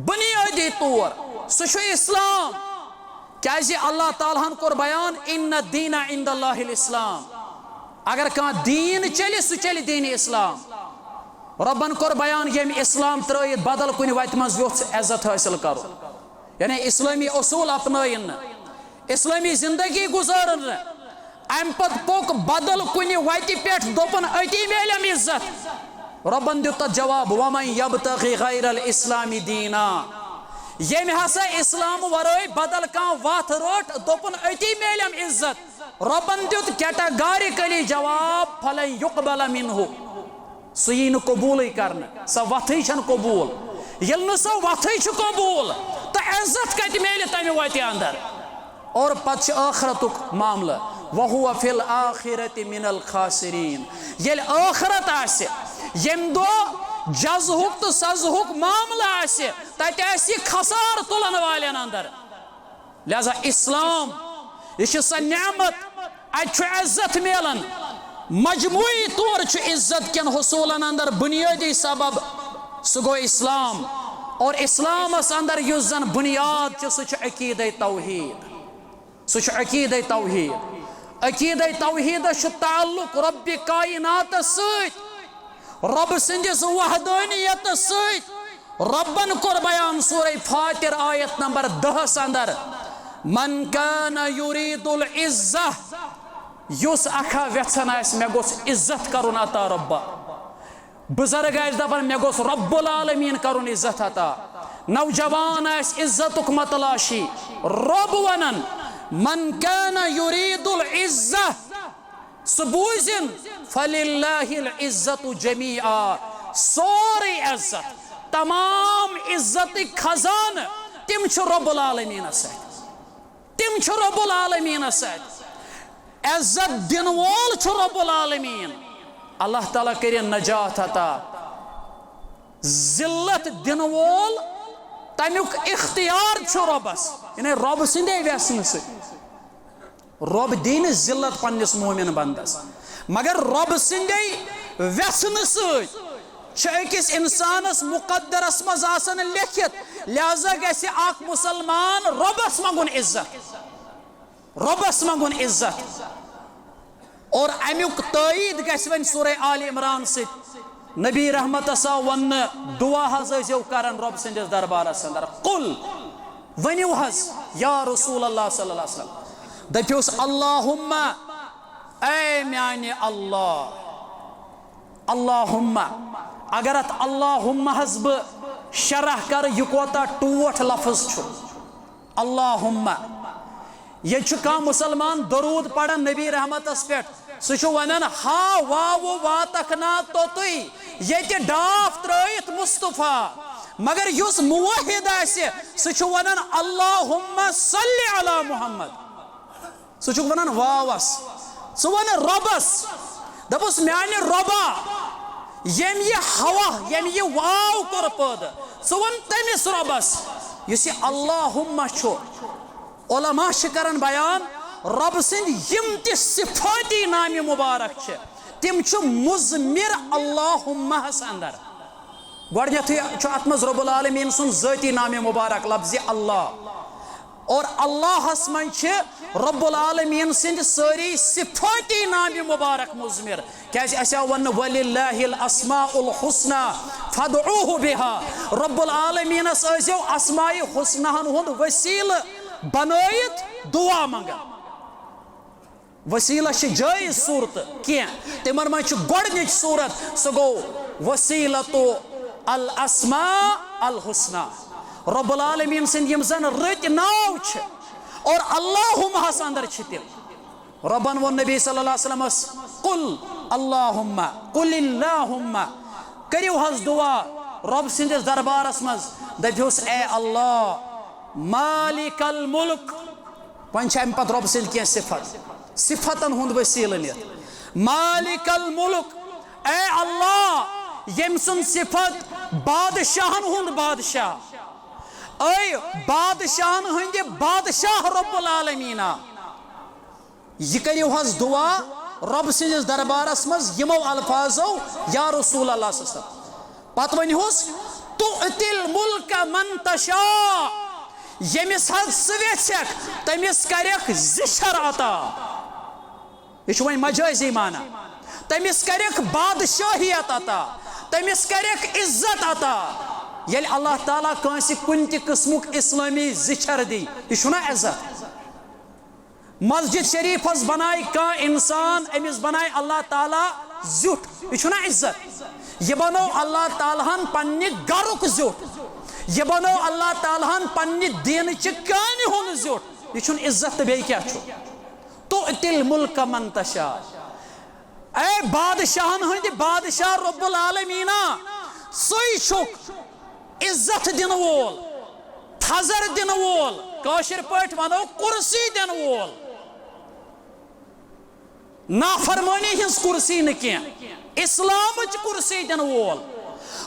बुनियादी तौर सह इस्लाम। क्या अल्लाह ताला कोर बयान इन्न दीना इंदल्लाहिल इस्लाम, अगर कह दीन चले सह चले दीन इस्लाम। रब्बन कोर बयान यम इस्लाम त्रयित बदल कुन वत मज योथ इज्जत हासिल करो, यानी इस्लामी असूल अपनाइन, इस्लामी जिंदगी गुजारन, अम पत पोक बदल कुन वत पे दोपन अति मेलम इज्जत। रब्बन दित जवाब वमन यब्तगी गैरल इस्लामी दीना, यम हसा इस्लाम वराय बदल कह वत रोट दोपन अति मेलम इज्जत। रब्बन दित कैटेगोरिकली जवाब फलन युकबल मिन्हु, सही न कबूल कर स वथी कबूल, ये सह वथी कबूल तो इज्जत कत मेल तम वत अंदर। और पत आखरतुक मामला वहुव फिल आखिरत मिनल खासिरीन, ये आखरत आसे यम दो जजहुक तो सजहुक मामला आसे तत खसार तुलन वालन अंदर। लिहाजा इस्लाम यह सा नेमत इज्जत मिलान मजमूई तौर इज्जत कन हसूलन अंदर बुनियादी सबब सह गो इस्लाम और इस्लामस अंदर युस जन बुनियाद सह अकीद तौहीद सह अकीद तौहीद अकीद तौहीद ताल्लुक रब कायनात रब सिंदिस वहदानियत रब्बन कोर बयान सूरह फातिर आयत नंबर 10 अंदर मन कान युरीदुल इज्जा युस अखा वेछन मे गोस इज्जत करुन अता रब्बा बुजुर्ग दपान मे गोस रब्बुल आलमीन करुन इज्जत अता नौजवान इज्जतुक मतलाशी रब वनन मन कान युरीदुल इज्जा सबूजिन फलिल्लाहिल इज्जतु जमीआ सोरी इज्जत तमाम इज्जत खजान तिम रब्बुल आलमीन तिम रब्बुल आलमीन इज्जत दिन वोल रब्बुल आलमीन अल्लाह ताला कर नजात अता जिल्लत दिन वोल तमुक इख्तियार रब्बस यानी रब सिंदे व्यसन से रब दीन जिल्लत पन्निस मोमिन बंदस मगर रब सिंदे व्यसन अकिस इंसानस मुकद्दरस मज आसन लिखित लिहाजा गि अख मुसलमान रबस मंगुन इज्जत और अमुक तईद वन सूरह आल इमरान से नबी रहमत वन दुआ हजो करन रब सिंदिस दरबारस अंदर कुल वनिव हज या रसूल अल्लाह सल्लल्लाहु अलैहि वसल्लम दप्योस अल्लाहुम्मा ऐ म्याने अल्लाह अल्लाहुम्मा अगर अत अल्लाहुम्मा हज बह शरह कर यह कोता टोट लफ्ज छु अल्लाहुम्मा ये कह मुसलमान दरूद पढ़न नबी रहमतस पे सह वनान हा वाव वातखना तो ये डाफ त्रयित मुस्तफा मगर युस मुवहिद सह वनान अल्लाहुम्मा सल्लि अला मुहम्मद सह वनान वावस सह वन रबस दपुस म्याने रबा यम ये हवा यम ये वाव कोर पद सह वन तमिस रबस युस अल्लाहुम्मा छु उलमा करन बयान रब सिंद यम ति सिफाती नाम मुबारक तिम मुजमिर अल्लाहुम्मा अंदर गोडनेथै अत मज रब्बुल आलमीन सुन ज़ाती नाम मुबारक लफ्ज़ अल्लाह और अल्लाहस मन रब्बुल आलमीन सिंद सारी सिफाती नाम मुबारक मुजमिर क्या वन वलिल्लाहिल अस्माउल हुस्ना फदऊहु बिहा रब्बुल आलमीनस आजो अस्माए हुस्नाहन हुंद वसील बनायत दुआ मंगा वसीला जायज सूरत क्या तिमन मन गोडनिच सूरत सह गो वसीलतो अल अस्मा अल हुस्ना रब्बुल आलमीन सिंद यम जन रत नाव और अल्लाहुम्मा अंदर तिम रब्बन वो नबी सल्लल्लाहु अलैहि वसल्लम कुल अल्लाहुम्मा कुलिल्लाहुम्मा करियो हज दुआ रब सिंदिस दरबारस मज दप्योस ए अल्लाह मालिकल मुल्क वन अम पत रब सिंद क्या सिफतन हुंद वसील नित मालिकल मुल्क ए अल्लाह यम सुन सिफत बादशाहन हुंद बादशाह ऐ बादशाहन हंद बादशाह रब्बुल आलमीना यह करियो हज दुआ रब सिंदिस दरबारस मज यमो अल्फाजो या रसूल अल्लाह सल्लल्लाहु अलैहि वसल्लम पत वनहुस तुअतिल मुल्क मन तशा यमिस हज सवेछक तमिस करक जिशर अता यह वन मजाजी माना तमिस करक बादशाहियत अता तमिस करक इज्जत अता येल अल्लाह ताला कांसी कुन ति किस्मुक इस्लामी जिशर दी यह इज्जत मस्जिद शरीफस बनाए का इंसान अमिस बनाए अल्लाह ताला जुट यह इज्जत यह बनो अल्लाह तालाहन पन्ने गरुक जुट यह बनो अल्लाह तालाहन पन्ने दीन च कानि हुन जुट यह इज्जत बे क्या तो तिल मुल्क मन तशा ए बादशाहन हंद बादशाह रब्बुल आलमीना सोई छुक इज्जत दिन वोल थजर दिन वोल काशिर पट वनो कुर्सी दिन वोल नाफरमानी हिंस कुर्सी न क्या इस्लाम कुर्सी दिन वोल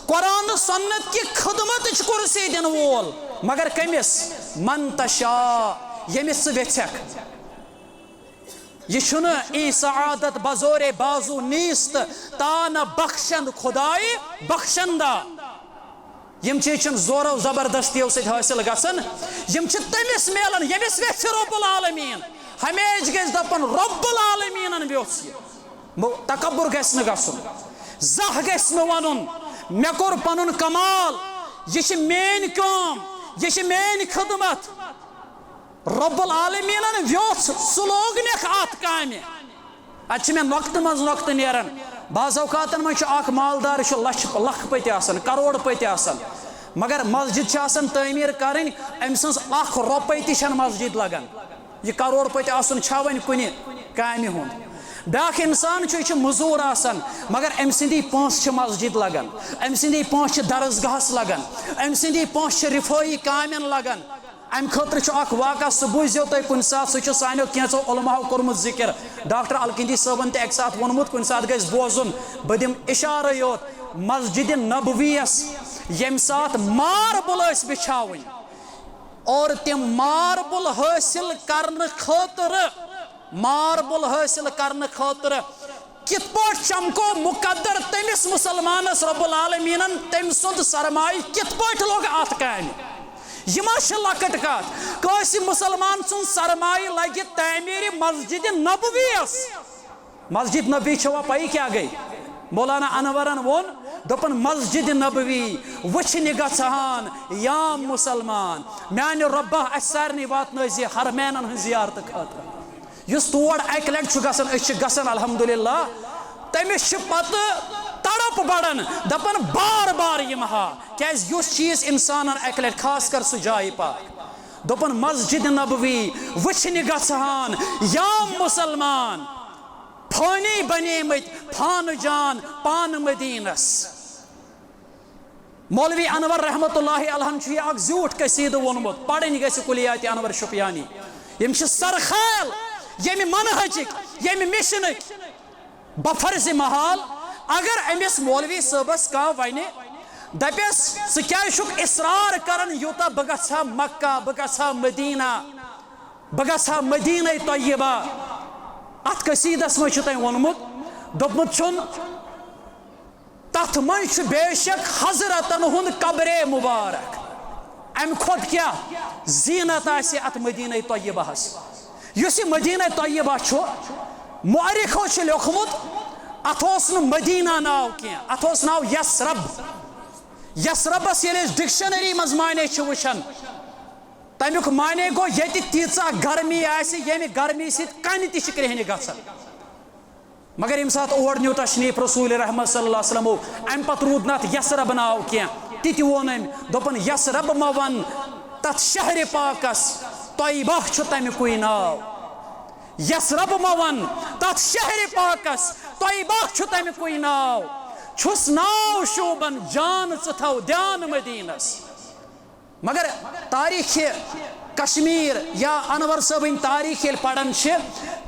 कुरान सुन्नत की खिदमत कुर्सी दिन वोल मगर कमिस मन तशा यमिस वेछक यह ई सआदत बजोरे बाजू नीस्त तान बख्शन खुदाई बख्शंदा यम चीज जोरो जबरदस्तियों से हासिल गसन यम तमिस मिलन यमिस वेछ रब्बुल आलमीन हमेश गस दपन रब्बुल आलमीन व्योस तकब्बुर गस न गसन जह गस न वनुन मे कोर पनुन कमाल यह मेन काम यह मेन खिदमत रब्बुल आलमीन व्योस सुलोग ने अत कामे अत मे नक्त मज नक्त नेरन बाज़ औकातन मज मालदार लख पति आसान करोड़ पति आसान मगर मस्जिद आसान तमीर करें अम सज रुपये तन मस्जिद लगान यह करोड़ पति आसन वन कुन कामि हुंद ब्याक इंसान यह मजूर आसान मगर अम सदी पोस मस्जिद लगान अम सदी पोस दरसगाहस लगान अम सदी पोस रिफाई कामन लगान अम खतर वाक़ा सह बूझो तुम कुन सात सह सानो कैंसो उलमाओ कोर्मुत जिक्र डॉक्टर अलकिंदी साहबन ते एक साथ वोनमुत कुन सात गस बोजुन बह दिम इशारा योत मस्जिद नबवीयस यम साथ मार्बल बिछावन और तिम मार्बल हासिल करने खतर कित पाट चमको मुकद्दर तमिस मुसलमानस रब्बुल आलमीनन तम सुंद सरमाय कित पाट लोग अत कामि यह लकट कत कैसी मुसलमान सुन सरमाय लगे तमीर मस्जिद नबवीयस मस्जिद नबवी छवा पई क्या गई मौलाना अनवरन वोन दोपन मस्जिद नबवी वचन गहान याम मुसलमान मान रब्बा सारे वातन हरमैनन जियारत खतर युस तोड़ अक लट गसन अल्हम्दुलिल्लाह तमिस पत तड़प बड़न दपन बार बार यम हा क्या युस चीज इंसान अक लट खास कर सह जाय पाक दोपन मस्जिद नबवी वचन गहान याम मुसलमान फानी बनेमत फान जान पान मदीनस मौलवी अनवर रहमतुल्लाहि अलैहि झूठ कसीद वोनमुत पढ़न गि कुलियात अनवर शुपियानी यम सरखाल यम मनहजिक यम मिशनक बफर्ज महाल अगर अमिस मौलवी साहबस कह वन दपस सह क्या इसरार कर यूता बह गहा मक्का बह गहा मदीना बह गहा मदीना तय्यबा अत कसीदस मज तम वोनमुत दोपमुत तथ मज बेशक हजरतन हुंद कब्रे मुबारक अम खुद क्या जीनत आसि अत मदीना तय्यबाहस युस मदीना तय्यबा मुअर्रिखो लिखमुत अत मदीना नाव क्या अत नाव यसरब यसरबस ये डिक्शनरी मज माने वुचान तमुक माने गो ये तीचा गर्मी ये गर्मी सत कन त्रहन गसान मगर यम सात और न्यू तशनीफ रसूल रहमत सल्लल्लाहु अलैहि वसल्लम अम पत रूद नत यसरब नाव क्या ति वोन अम दोपन यसरब म वन तथ शहर पाकस तय्यबा तमुक नाव यसरब म वन तथ शहर पाकस तय्यबा तमुक नाव छुस नाव शोबन जान थव ध्यान मदीनस मगर तारीख कश्मीर या अनवर साहब तारीख पढ़ान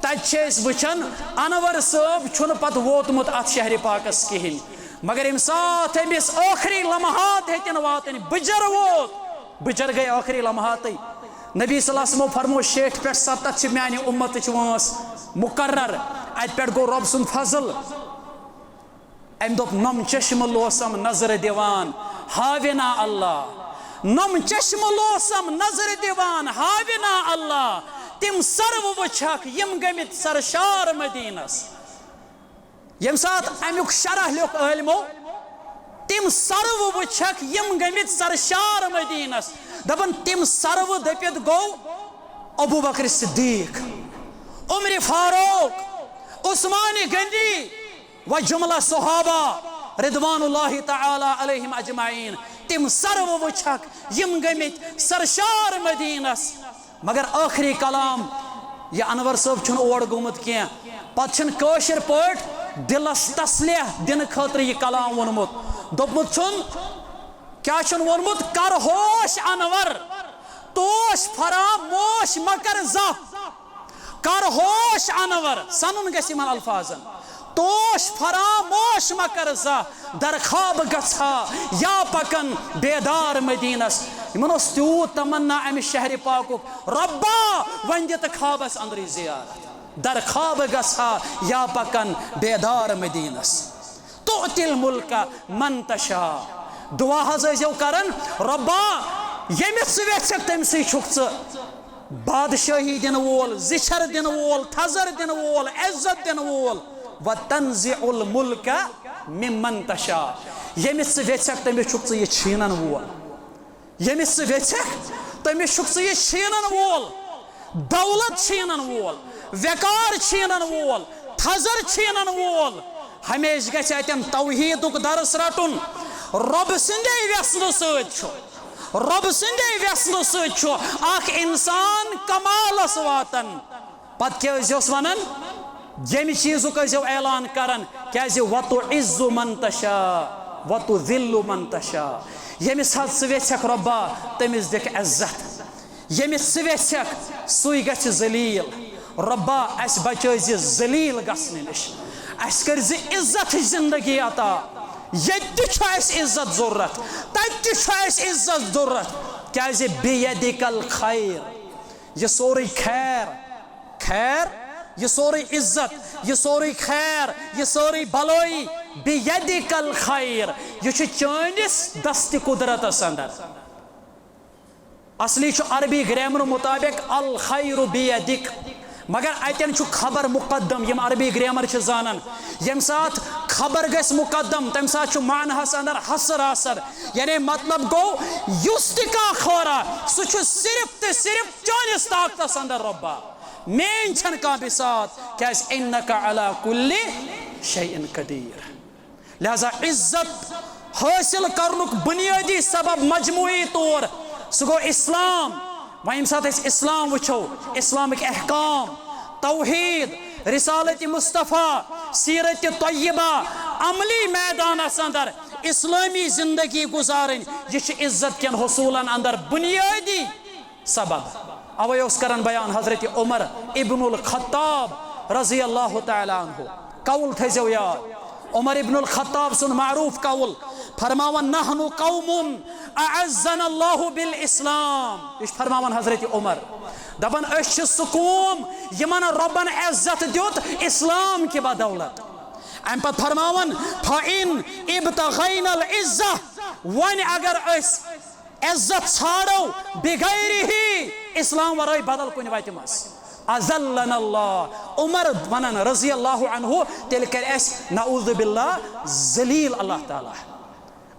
तत वुचान अनवर साहब पत वोतमुत अत शहर पाकस कहें मगर यम साथ अमिस आखिरी लम्हात हेतन वातन बिजर वोत बिजर गए आखिरी लम्हात नबी सल्लल्लाहु अलैहि वसल्लम फरमो 60 पे 70 माने उम्मत वंस मुकर्रर अत पे गो रब सुन फजल अम दोप नम चश्म लोसम नजर दिवान हाविना अल्लाह नम चश्म लोसम नजर दिवान हाविना अल्लाह तिम सर्व वुछक यम गमित सरशार मदीनस यम साथ अमुक शरह लिख आलमो तिम सर्व वुछक यम गमित सरशार मदीनस दपन तिम सर्व दपित गो अबू बकर सिद्दीक उमर फारूक उस्मान गनी व जुमला सहाबा रिदवानुल्लाहि तआला अलैहिम अजमाइन तिम सर्व वुछक यम गमित सरशार मदीनस मगर आखिरी कलाम यह अनवर साहब और गोमुत क्या पत कशर पट दिलस तसलियह दिन खतर यह कलाम वोनमुत दोपमुत क्या वोनमुत कर होश अनवर तोश फरामोश मकर जा कर होश अनवर सनुन गस यमन अल्फाजन तोश फरामोश मकर जा दर खाब गछा या पकन बेदार मदीनस यमन तूत तमन्ना अमि शहर पाकुक रब्बा वन दित खाबस अंदर जियारत दर ख्वाब गसा या पकन बेदार मदीनस तुतिल मुल्का मन तशा दुआ हजो करन रब्बा यमिस वेछक तमसी छुक बादशाही दिन वोल जिशर दिन वोल थजर दिन वोल इज्जत दिन वोल व तंजिउल मुल्का मिमन तशा यमिस वेछक तमिस छुक ये छीनन वोल यमिस वेछक तमिस छुक ये छीनन वोल दौलत छीनन वोल वेकार छीनन वोल थजर छीनन वोल हमेश गछ अतन तौहीदुक दरस रटुन रब सिंदे व्यसन सत रब सिंदे व्यसन सत इंसान कमालस वातन पत क्या वनन यमि चीजुक ऐलान करन क्या वतु इज्जु मन तशा वतु जिल्लु मन तशा यमिस वेछक रब्बा तमिस दिख इज्जत यमिस वेछक सुई गछ जलील रब्बा अस बचो जलील गसने निश अस कर इज्जत जिंदगी अता ये इज्जत जरूरत तत इज्जत जरूरत क्या बेयदिकल खैर यह सोरे खैर खैर यह सोरे इज्जत यह सोरे खैर यह सोरे भलोई बेयदिकल खैर यह चानिस दस्त कुदरतस अंदर असली अरबी ग्रामर मुताबिक अल खैर बेयदिक मगर अतन खबर मुकदम यम अरबी ग्रामर जानन यम साथ खबर गस मुकदम तम साथ मानहस अंदर हसर आसर यानी मतलब गो युस ता खोरा सह सिर्फ तो सिर्फ चानिस ताकतस अंदर रब्बा मेन छन कह बिसात क्या इन्नका अला कुल्लि शैइन कदीर लिहाजा इज्जत हासिल करनुक बुनियादी सबब मजमूई तौर सह गो इस्लाम वह साथ इस्लाम वो इस्लामिक अहकाम तौहीद रिसालत मुस्तफ़ा सीरत तय्यबा अमली मैदान अंदर इस्लामी जिंदगी गुजारन यह इज्जत कन हसूलन अंदर बुनियादी सबब अवे करन बयान हजरत उमर इब्नुल खत्ताब रज़ी अल्लाह तआला अन्हु कौल थो याद उमर इब्नुल खत्ताब सुन मारूफ कौल फरमावन नहनु कौमुन अअज़्ज़ना अल्लाहु बिल इस्लाम इस फरमावन हजरत उमर दपन सह कौम यमन रब्बन इज्जत दियुत इस्लाम की बदौलत अम पे फरमावन फ़इन इब्तग़ैनल इज़्ज़ा वन अगर इज्जत छाड़ो बिगैरिही इस्लाम वराई बदल कुन वतमस अज़ल्लन अल्लाह उमर वनन रज़ी अल्लाहु अन्हु तेल कर नऊज़ु बिल्लाह जलील अल्लाह ताला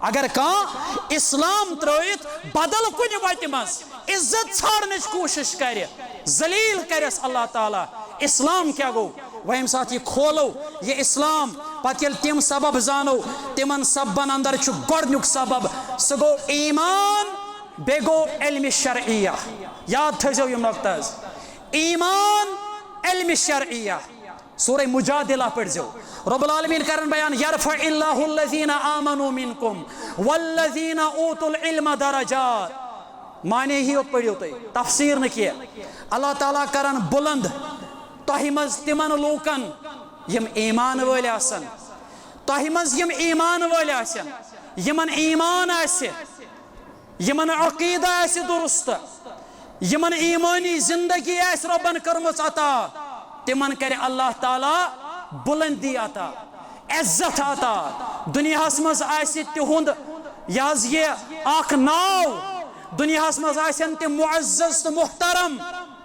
अगर कह इस्लाम त्रित बदल कुन वत मज इज्जत छाड़न कोशिश कर जलील करस अल्लाह ताला इस्लाम क्या गो वह साथ यह खोलो ये इस्लाम पत तिम सबब जानो तिमन सबन अंदर गोडनुक सबब सह गो ईमान बे गो इल्म शरइया याद थो यम नक्तज ईमान इल्म शरइया सूरह मुजादिला पढ़ो रब्बुल आलमीन करन बयान यरफ़इल्लाहु अल्लज़ीना आमनू मिनकुम वल्लज़ीना ऊतुल इल्म दरजात माने ही पढ़ो तुम तफसीर न किया अल्लाह ताला करन बुलंद तोह मज तिमन लूकन यम ईमान वाले आसन तोह मज यम ईमान वाले आसन यमन ईमान आसे यमन अकीदा आसे दुरुस्त यमन ईमानी जिंदगी आस रब्बन करमस अता तिमन करे अल्लाह ताला बुलंदी अता इज्जत अता दुनियास मज आसे तिहुंद याज ये आख नाव दुनियास मज आसन तिम मुअज़्ज़ज़ तो मुहतरम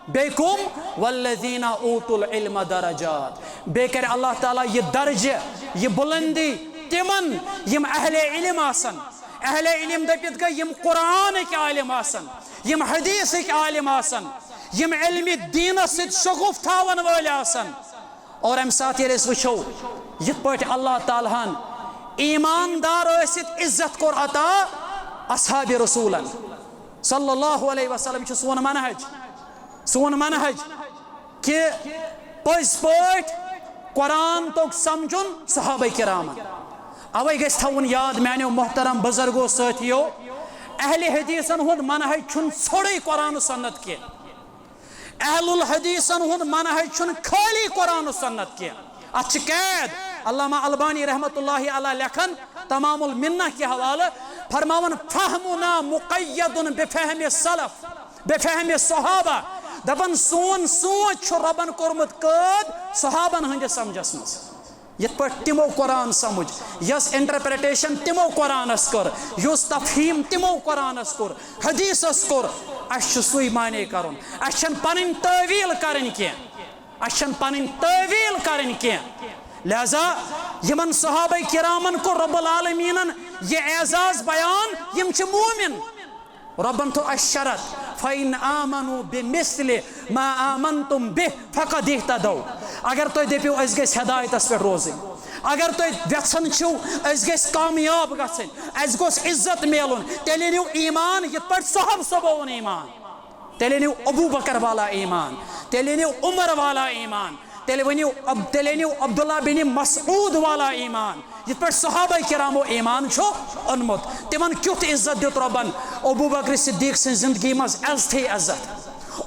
बेकुम वल्लज़ीना ऊतुल इल्म दरजात बे करे अल्लाह ताला ये दर्जे ये बुलंदी तिमन यम अहले इल्म आसन अहले इल्म दपित गई यम कुरान के आलिम आसन यम हदीस के आलिम आसन यम इल्म दीन सत शगुफ थावन वाले आसन और अम साथ ये वो यथ पे अल्लाह तालाहन ईमानदार इज्जत कोर अता असहाब रसूलन सल्लल्लाहु अलैहि वसल्लम सोन मनहज कि पज पे कुरान तोग समझुन सहाबा किरामन अवे गस थवन याद मानो मोहतरम बुजुर्गो साथियों अहले हदीसन हुंद मनहज छुन छोड़े कुरान सुन्नत के अहलुल हदीसन हुंद मनहज छुन खाली कुरान सुन्नत के अच्छ कैद अल्लामा अलबानी रहमतुल्लाहि अलैह लेखन तमामुल मिन्ना के हवाले फरमावन फहमुना मुक़य्यदुन बिफहम सलफ बिफहम सहाबा दपन सोन सोच रबन कोरमुत कैद सहाबन हंदिस समझस मज ये तिमो कुरान समझ यस इंटरप्रिटेशन तिमो कुरानस कर युस तफहीम तिमो कुरानस कर हदीसस कर अश सुई माने करन अशन पन तवील करन के अशन पन तवील करन के लिहाजा यमन सहाबा किरामन को रब्बुल आलमीनन ये एजाज बयान यम छ मोमिन रब्बन तो अशरत फ़इन आमनु बिमिस्लि मा आमनतुम बिह फ़क़द इह्तदौ अगर तुम दपियो अस गस हिदायतस पे रोजन अगर तुम यछन छो अस गस कामयाब गछन अस गोस इज्जत मिलुन तेले नियो ईमान यत पर साहब सबोन ईमान तेले नियो अबू बकर वाला ईमान तेले नियो उमर वाला ईमान तेले नियो अब्दुल्ला बिन मसऊद वाला ईमान यत पर सहाबा किरामो ईमान छो अनमुत तिमन क्युत इज्जत दित रब्बन अबू बकर सिद्दीक सिन जिंदगी मज एजथे इज्जत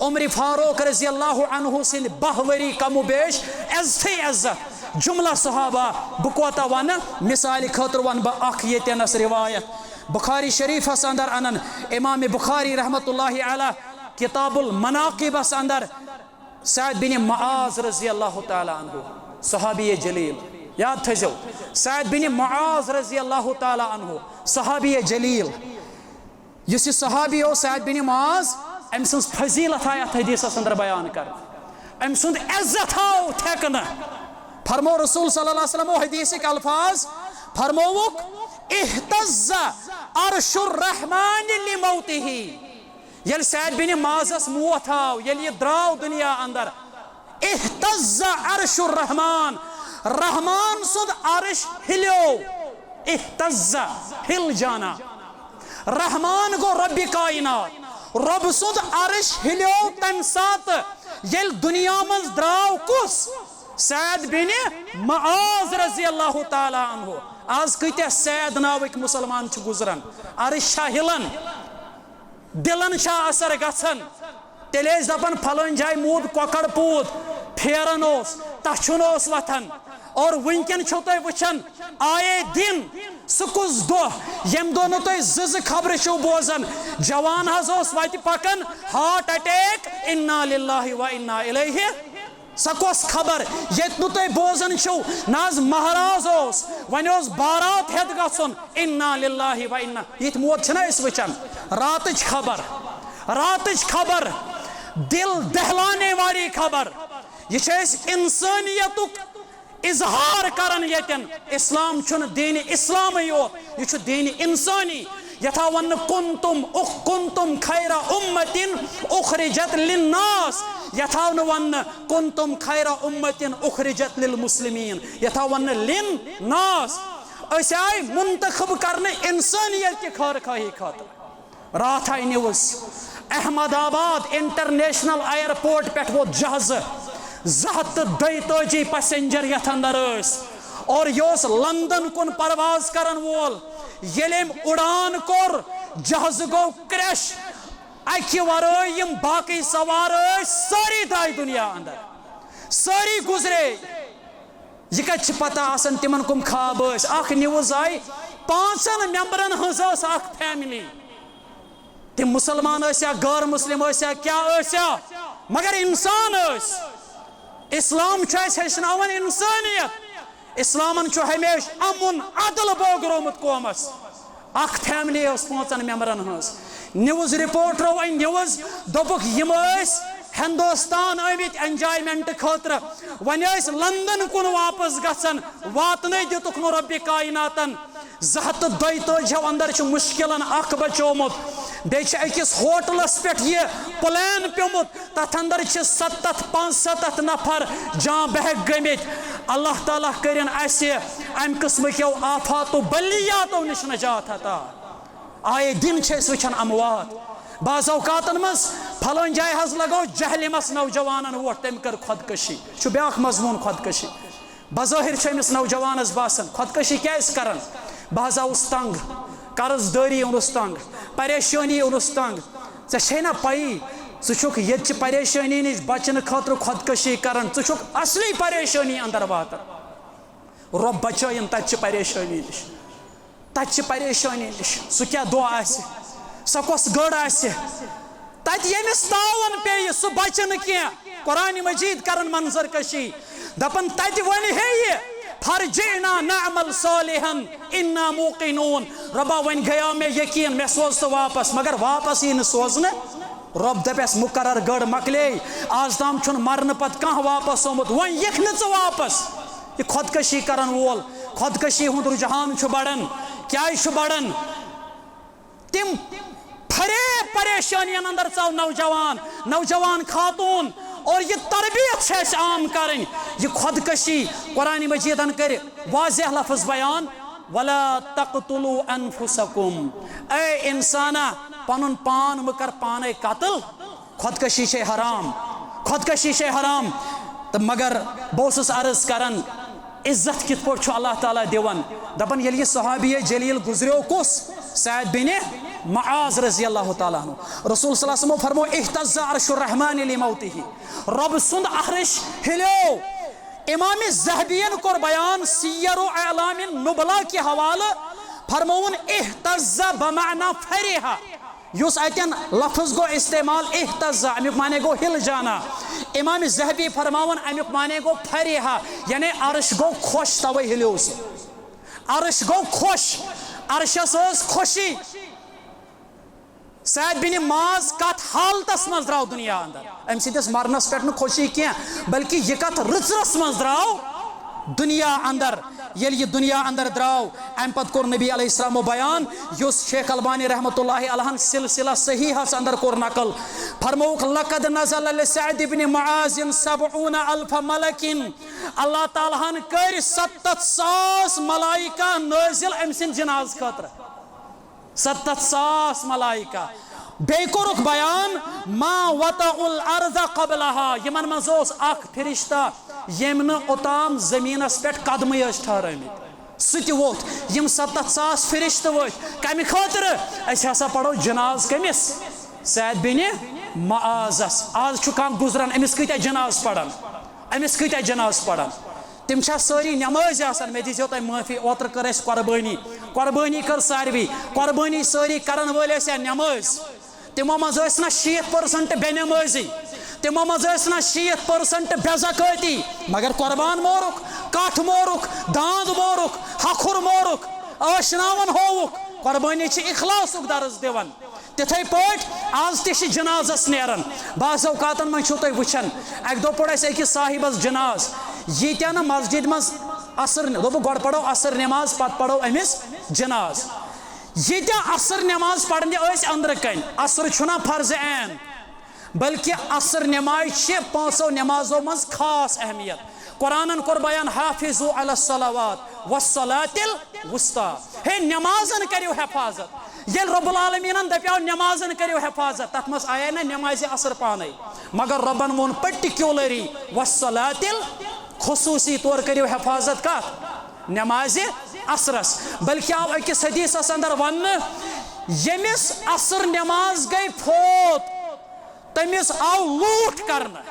उमर फारूक रज़ियल्लाहु अन्हु सिन 12 वरी कमो बेश एजथे इज्जत जुमला सहाबा बकोता वन मिसाल खतर वन बख येतनस रिवायत बुखारी शरीफ अंदर अनन इमाम बुखारी रहमतुल्लाहि अलैह किताबुल मनाकिबस अंदर सअद बिन मुआज रज़ियल्लाहु तआला अन्हु सहाबी जलील याद थजो सअद बिन मुआज रज़ियल्लाहु तआला अन्हु सहाबी जलील युस सहाबी ओ सअद बिन मुआज अम सुन फजीलत आयत हदीसस अंदर बयान कर अम सुन इज्जत आओ थकना फरमो रसूल सल्लल्लाहु अलैहि वसल्लम हदीस के अल्फाज फरमोवुक इhtazza अर्शुर रहमान लिमौतिही यल सअद बिन मुआज़स मौत आव यल ये द्राव दुनिया अंदर इhtazza अर्शुर रहमान रहमान सुद अर्श हिलो इhtazza हिल जाना रहमान गो रब्बी कायनात रब सुद अर्श हिलो तम सात यल दुनिया मज द्राव कुस सअद बिन मुआज़ रज़ियल्लाहु तआला अन्हु आज कत सैद नावक मुसलमान गुजरान अर्श हिलन दिलन असर गसन तेले दपन फलन जाय मूद कोकड़ पूत फेरन तछुन वथन और वनकन तुम वुचान आए दिन सुकुस दह यम दो तुम ज खबर बोजान जवान वत पकन हार्ट अटैक इन्ना लिल्लाहि व इन्ना इलैहि सकोस खबर ये तुम बोजान नाज महाराज वन बारात हेत गन इन्ना लिल्लाहि व इन्ना ये मौत वचान रात खबर दिल दहलाने वाली खबर ये इंसानियतुक इजहार करन यतन इस्लाम छुन दीन इस्लाम योत यह दीन इंसानी यथा वन कुंतुम खैरा उम्मतिन उखरिजत लिन्नास यथा वन कुंतुम खैरा उम्मतिन उखरिजत लिल मुस्लिमीन यथा वन लिन्नास अस आय मुंतखब करने इंसानियत की खैर खाही खातर रात आई न्यूज अहमदाबाद इंटरनेशनल एयरपोर्ट पे वो जहाज 232 पैसेंजर यथ अंदर और यह लंदन कुन परवाज करन वोल येलेम उड़ान कोर जहाज गो क्रैश अकि वराय यम बाकी सवार सारी दाय दुनिया अंदर सारी गुजरे यह कत पता आसन तिमन कुम खाब अख न्यूज आई 5 मेंबरन हज फैमिली तिम मुसलमान या गैर मुस्लिम या क्या मगर इंसान इस्लाम हेचनावन इंसानियत इस्लामन हमेश अमुन अदल बोगरोमुत कौमस अख फैमिली 5 मेंबरन हज न्यूज रिपोर्टरों वन न्यूज दोपुक यम हिंदुस्तान आमित एंजॉयमेंट खतर वन लंदन कुन वापस गसन वातन दितुक नो रब्बी कायनातन 232 अंदर मुश्किल अख बचोमुत बेकिस होटलस पे यह प्लान प्योमुत तथ अंदर 70-75 नफर जान बहक गमित अल्लाह ताला करिन अम किस्म क्यों आफातो बलियातो निश नजात अता आए दिन वचान अमवात बाज़ औकातन मज फलन जाय हज लगो जहलिमस नौजवानन वोट तम कर खुदकशी ब्या मजमून खुदकशी बज़ाहिर अमिस नौजवानस बासन खुदकशी क्या करन बह आउस तंग कर्जदारी ओनुस तंग परेशानी ओनुस तंग ऐ ना पई ये परेशानी नश बचन खतर खुदकशी करान असली परेशानी अंदर वात रब बचन तत परेशानी नश तत परेशानी नश सह क्या दो सह कस गड़ तत यमिस तावन पे सु बचन क्या कुरान मजीद करन मंजर कशी दपन तत वन है ये फरजिना नअमल सालिहन इन्ना मुकिनून रबा वन गया मैं यकीन मैं सोच तो वापस मगर वापस ही न सोचने रब दपस मुकर्रर गड़ मकले आज ताम छुन मरन पत कह वापस सोमुत वन यख न वापस ये खुदकशी करन वोल खुदकशी हुंद रुझान छु बढ़न क्या छु बढ़न तिम फरे परेशानियन अंदर चाव नौजवान खातून और ये तरबियत से आम करें ये खुदकशी कुरान मजीदन कर वाज़ेह लफ्ज़ बयान वला तक़तुलू अनफुसकुम ए इंसाना पनुन पान मकर पाने कत्ल खुदकशी से हराम तो मगर बोसस अर्ज करन इज्जत कित पो अल्लाह ताला दिवन दपन ये सहाबी जलील गुजरो कुस सैद बिन मुआज़ रज़ी अल्लाह ताला अन्हु रसूल सल्लल्लाहु अलैहि वसल्लम फरमो इह्तज़्ज़ा अर्शुर रहमान लिमौतिही रब सुंद अर्श हिलो इमाम ज़हबीन को बयान सियर आलामिन नुबला के हवाले फरमोन इह्तज़्ज़ा बमाना फरिहा युस अतन लफ्ज़ गो इस्तेमाल इह्तज़्ज़ा अमुक माने गो हिल जाना इमाम ज़हबी फरमावन अमुक माने गो फरिहा यानी अर्श गो खुश तवे हिलो अर्श गो खुश अर्शस खुशी सैद बिन माज कत हालतस मज द्राव दुनिया अंदर अम सिंदिस मरनस पे खुशी क्या बल्कि यह कत रचरस मज द्राव दुनिया अंदर ये दुनिया अंदर द्राव अम पत कोर नबी अलैहिस्सलाम बयान युस शेख अलबानी रहमतुल्लाहि अलैहि सिलसिला सहीह अंदर कोर नकल फरमौक लक़द नज़ल लिसअद इब्न मुआज़ 70,000 मलकिन अल्लाह ताला कर 70,000 मलाइका नाज़िल अम सिंद जनाज खतर 70,000 मलाइका बेकुरुक बयान मा वतउल अर्ज़ क़बलहा यमन मज़ोस अख फरिश्ता यमन ओताम ज़मीनस पे कदम ठहरमित सह वोत यम 70,000 फरिश्त वोत कम खतर असा पढ़ो जनाज कमिस सैद बिन मुआज़स आज कह गुजरान अमिस कत जनाज पढ़न तिम सारी नमाज आसान मे दीजियो तुम माफी ओतर कर कुर्बानी कर सारवी कुर्बानी सारी करन वल नमाज तिमो मज ना 60% बेनमाजी तिमो मज ना 60% बेज़काती मगर कुर्बान मोरुक कठ मोरुक दांद मोरुक हखुर मोरुक आशनावन होवुक कुर्बानी इखलासुक दर्ज दिवन तिथे पट आज ति जनाजस नेरन बाज़ औकातन मन तुम वुचन अक दो पड़ अकिस साहिबस जनाज ये ना मस्जिद मज असर दोप गो पढ़ो असर नमाज पत पढ़ो अमिस जनाज ये असर नमाज पढ़ने अंदर कन असर छुना फर्ज ऐन बल्कि असर नमाज 5 नमाजों मज खास अहमियत कुरानन कोर बयान हाफिजु अला सलावात वस्सलातिल वुस्ता हे नमाजन करियो हिफाजत ये रब्बुल आलमीन दप्याव नमाजन करियो हिफाजत तथ मस आया ना नमाज असर पाने मगर रब्बन वोन पर्टिकुलरी वस्सलातिल खुसूसी तौर करियो हिफाजत का नमाज असरस बल्कि आव अकिस हदीसस अंदर वन यमिस असर नमाज गई फोत तमिस आव लूट करना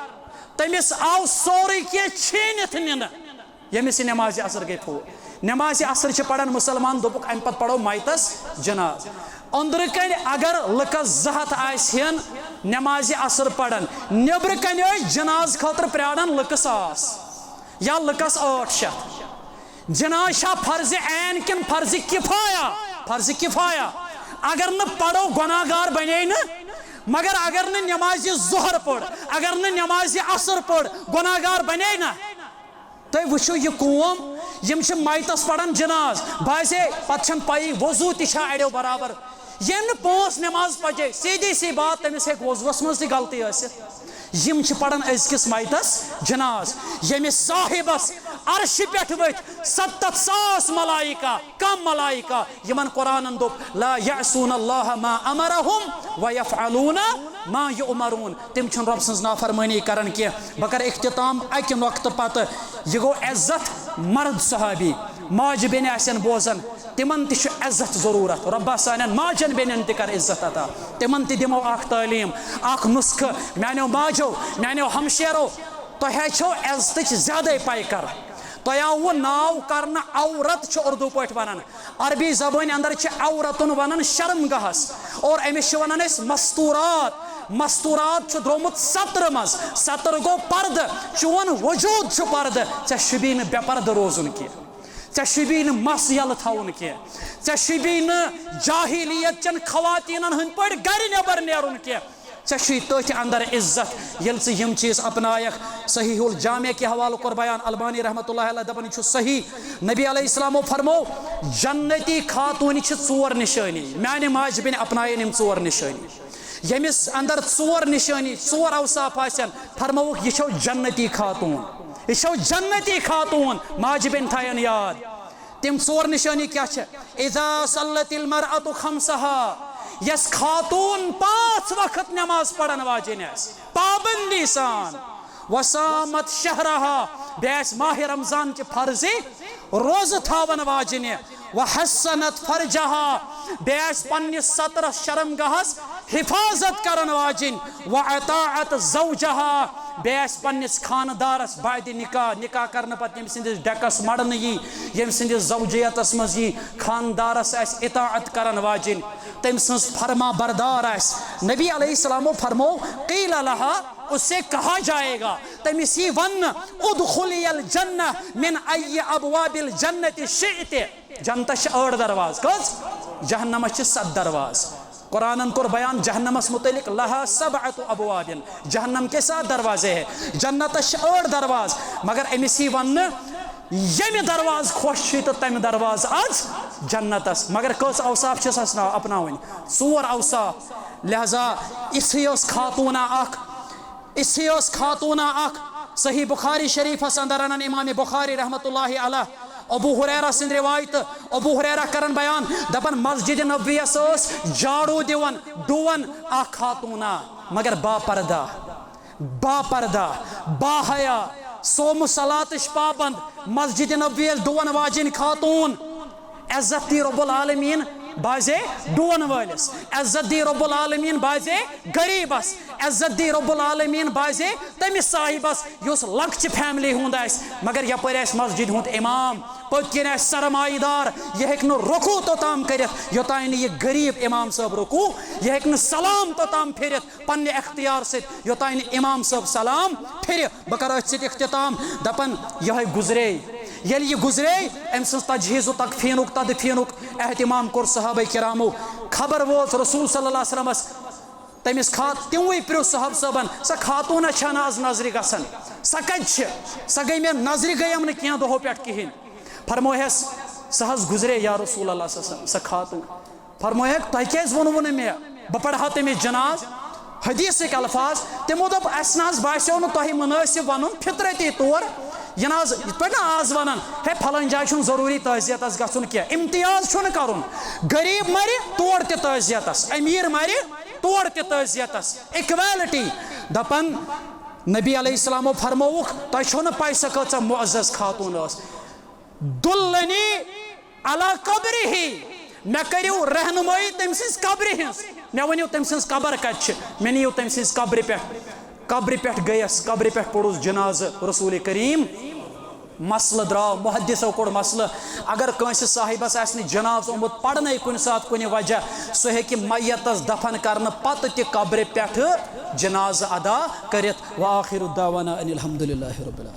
तमिस आव सोरे के छीनित निन यमिस नमाज असर गई फोत नमाज असर पढ़न मुसलमान दोपुक अम पत पढ़ो माइतस जनाज अंदर कन अगर लकस जहत आन नमाज असर पढ़न नबर कन जनाज खतर प्राड़न लकस या लकस 800 जनाज फर्ज ऐन किन फर्ज किफाया अगर न पढ़ो गुनाहगार बने न मगर अगर न नमाज ज़ोहर पढ़ अगर न नमाज असर पढ़ गुनाहगार बने न तो वो यह कौम यम माइतस पढ़न जनाज बासे पत पई वजू तड़ो बराबर यम 5 नमाज पचे सीधी सी बात तमिस हे वजुस मज गलती यम पढ़न अजकिस माइतस जनाज यमिस साहिबस अर्श पे वथ 70,000 मलाइका कम मलाइका यमन कुरानन दोप ला यअसून अल्लाह मा अमरहुम व यफअलून मा युमरून तिम छन रब सन्ज नाफरमानी करन के बकर इख्तिताम अक वक्त पत यह गो इज्जत मर्द सहाबी माज बेन आसन बोजन तिमन ति इज्जत जरूरत रब्बा सानन माजन बेनन ति कर इज्जत अता तिमन ति दिमो अख तालीम अख नुस्ख मानो माजो मानो हमशेरो तो छो इज्जत ज्यादा पाई कर तो वो नाव करना औरत उर्दू पे वन अरबी जबान अंदर औरतन वन शर्मगहस और अमिस वन मस्तूरात मस्तूरात द्रोमुत सत्र मज सत्र गो पर्द चोन वजूद पर्द ऐ शुबी बेपर्द रोजुन कह शुबी मस यल थवन कह शुबी जाहिलियत चन खवातीन हंद पे गर नबर नेरुन कह तथ अंदर इज्जत ये यम चीज़ अपनायक सहीहुल जामे के हवाले कर बयान अलबानी रहमतुल्लाह अलैह दपन सही नबी अलैहिस्सलामो फरमो जन्नती खातून चोर निशानी माने माज बिन अपनायन यम चोर निशानी यमिस अंदर चोर निशानी चोर अवसाफ आसन फरमोक यह जन्नती खातून यह जन्नती खातून माज बिन थयन याद तिम चोर निशानी क्या इज़ा सल्लतिल मरअतु खम्सहा यस खातून 5 वक्त नमाज पढ़न वाजिन पाबंदी सान वसामत शहरहा बेस माह रमजान के फर्जी रोज थावन वाजिन वहसनत फरजहा बेस पन्निस 17 शर्मगाहस हिफाजत करन वाजिन वअताअत ज़ौजहा बेस पन्निस खानदारस बाद निकाह निकाह करने पत यम सिंदिस डकस मड़न यी यम सिंदिस ज़ौजियतस मज यी खानदारस आस इताअत करन वाजिन तम सज फरमा बरदार आस नबी अलैहिस्सलामो फरमो क़ील लहा उससे कहा जाएगा तमिस यी वन उदखुलियल जन्नह मिन अय्य अबवाबिल जन्नति शिअति जन्नत 8 दरवाज कस जहन्नम 7 दरवाज कुरान कोर बयान जहन्नमस मुतलिक लहा सबअतु अबवाबिन जहन्नम के 7 दरवाजे है जन्नत 8 दरवाज मगर अमिस वन यम दरवाज खुश तो तम दरवाज आज जन्नतस मगर कस अवसाफ अपनावन 4 अवसाफ लिहाजा इसी खातूना सही बुखारी शरीफस अंदर अनन इमाम बुखारी रहमतुल्लाहि अलैह अबू हुरैरा सिंध रिवायत अबू हुरैरा करन बयान दपन मस्जिद नबवियस झाड़ू दिवन डुवन खातूना मगर बापर्दा बाहया सोम सलातश पाबंद मस्जिद नबवियस डुवन वाजिन खातून इज्जत दी रब्बुल आलमीन बाजे डुवन वालिस इज्जत दी रब्बुल आलमीन बाजे गरीबस इज्जत दी रब्बुल आलमीन बाजे तमिस साहिबस युस लक्च फैमिली हुंद मगर यपर मस्जिद हुंद इमाम पत्किन सरमाईदार यह हेक्न रुकू तोताम करित योतान यह गरीब इमाम साहब रुकू यह हेक्न सलाम तोताम फिरित पन्ने इख्तियार से योतान इमाम साहब सलाम फिर बकर इख्तिताम दपन यह गुजरे ये गुजरे अम तजहीज़ तकफीनुक तदफीनुक एहतिमाम कोर सहाबा किरामो खबर वोत रसूल सल्लल्लाहु अलैहि वसल्लम तमिस तिवे प्रो साहब सबन स खातून छन आज नजरि गसन स कत स गई मे नजरि गयम न क्या दो पे कहें फरमोहस सहज गुजरे या रसूल अल्लाह स खातून फरमोहक तह क्या वोनव मे बह पढ़ा तमिस जनाज हदीस अल्फाज तमो दोप अस बास्यो न तह मुनासिब वन फितरती तौर यह पे आज वन हे फलान जाय जरूरी तजियत गुन कह इम्तियाज कर गरीब मर तोड़ तजियत अमीर मर तोड़ तजियत इक्वालिटी दपन नबी अलैहिस्सलामो फरमोक तुम पैसा कच मुअज़्ज़ज़ खातून दुल्लनी अला कब्र ही मे करू रहनुमाई तम सिंस कब्र हिंस मे वनु तम सिंस कबर कत मे नीव तम सिंस कब्र पे गयस कब्र पे पड़ुस जनाज रसूल करीम मसल द्राव मुहद्दिसो कोड़ मसल अगर कंस साहिबस आसि जनाज ओमुत पढ़ने कुन सात कुन वजह सह हेकि मैयतस दफन करने पत त कब्र पे जनाज अदा करित व आखिरु दावाना अनिल हम्दुलिल्लाहि रब्बिल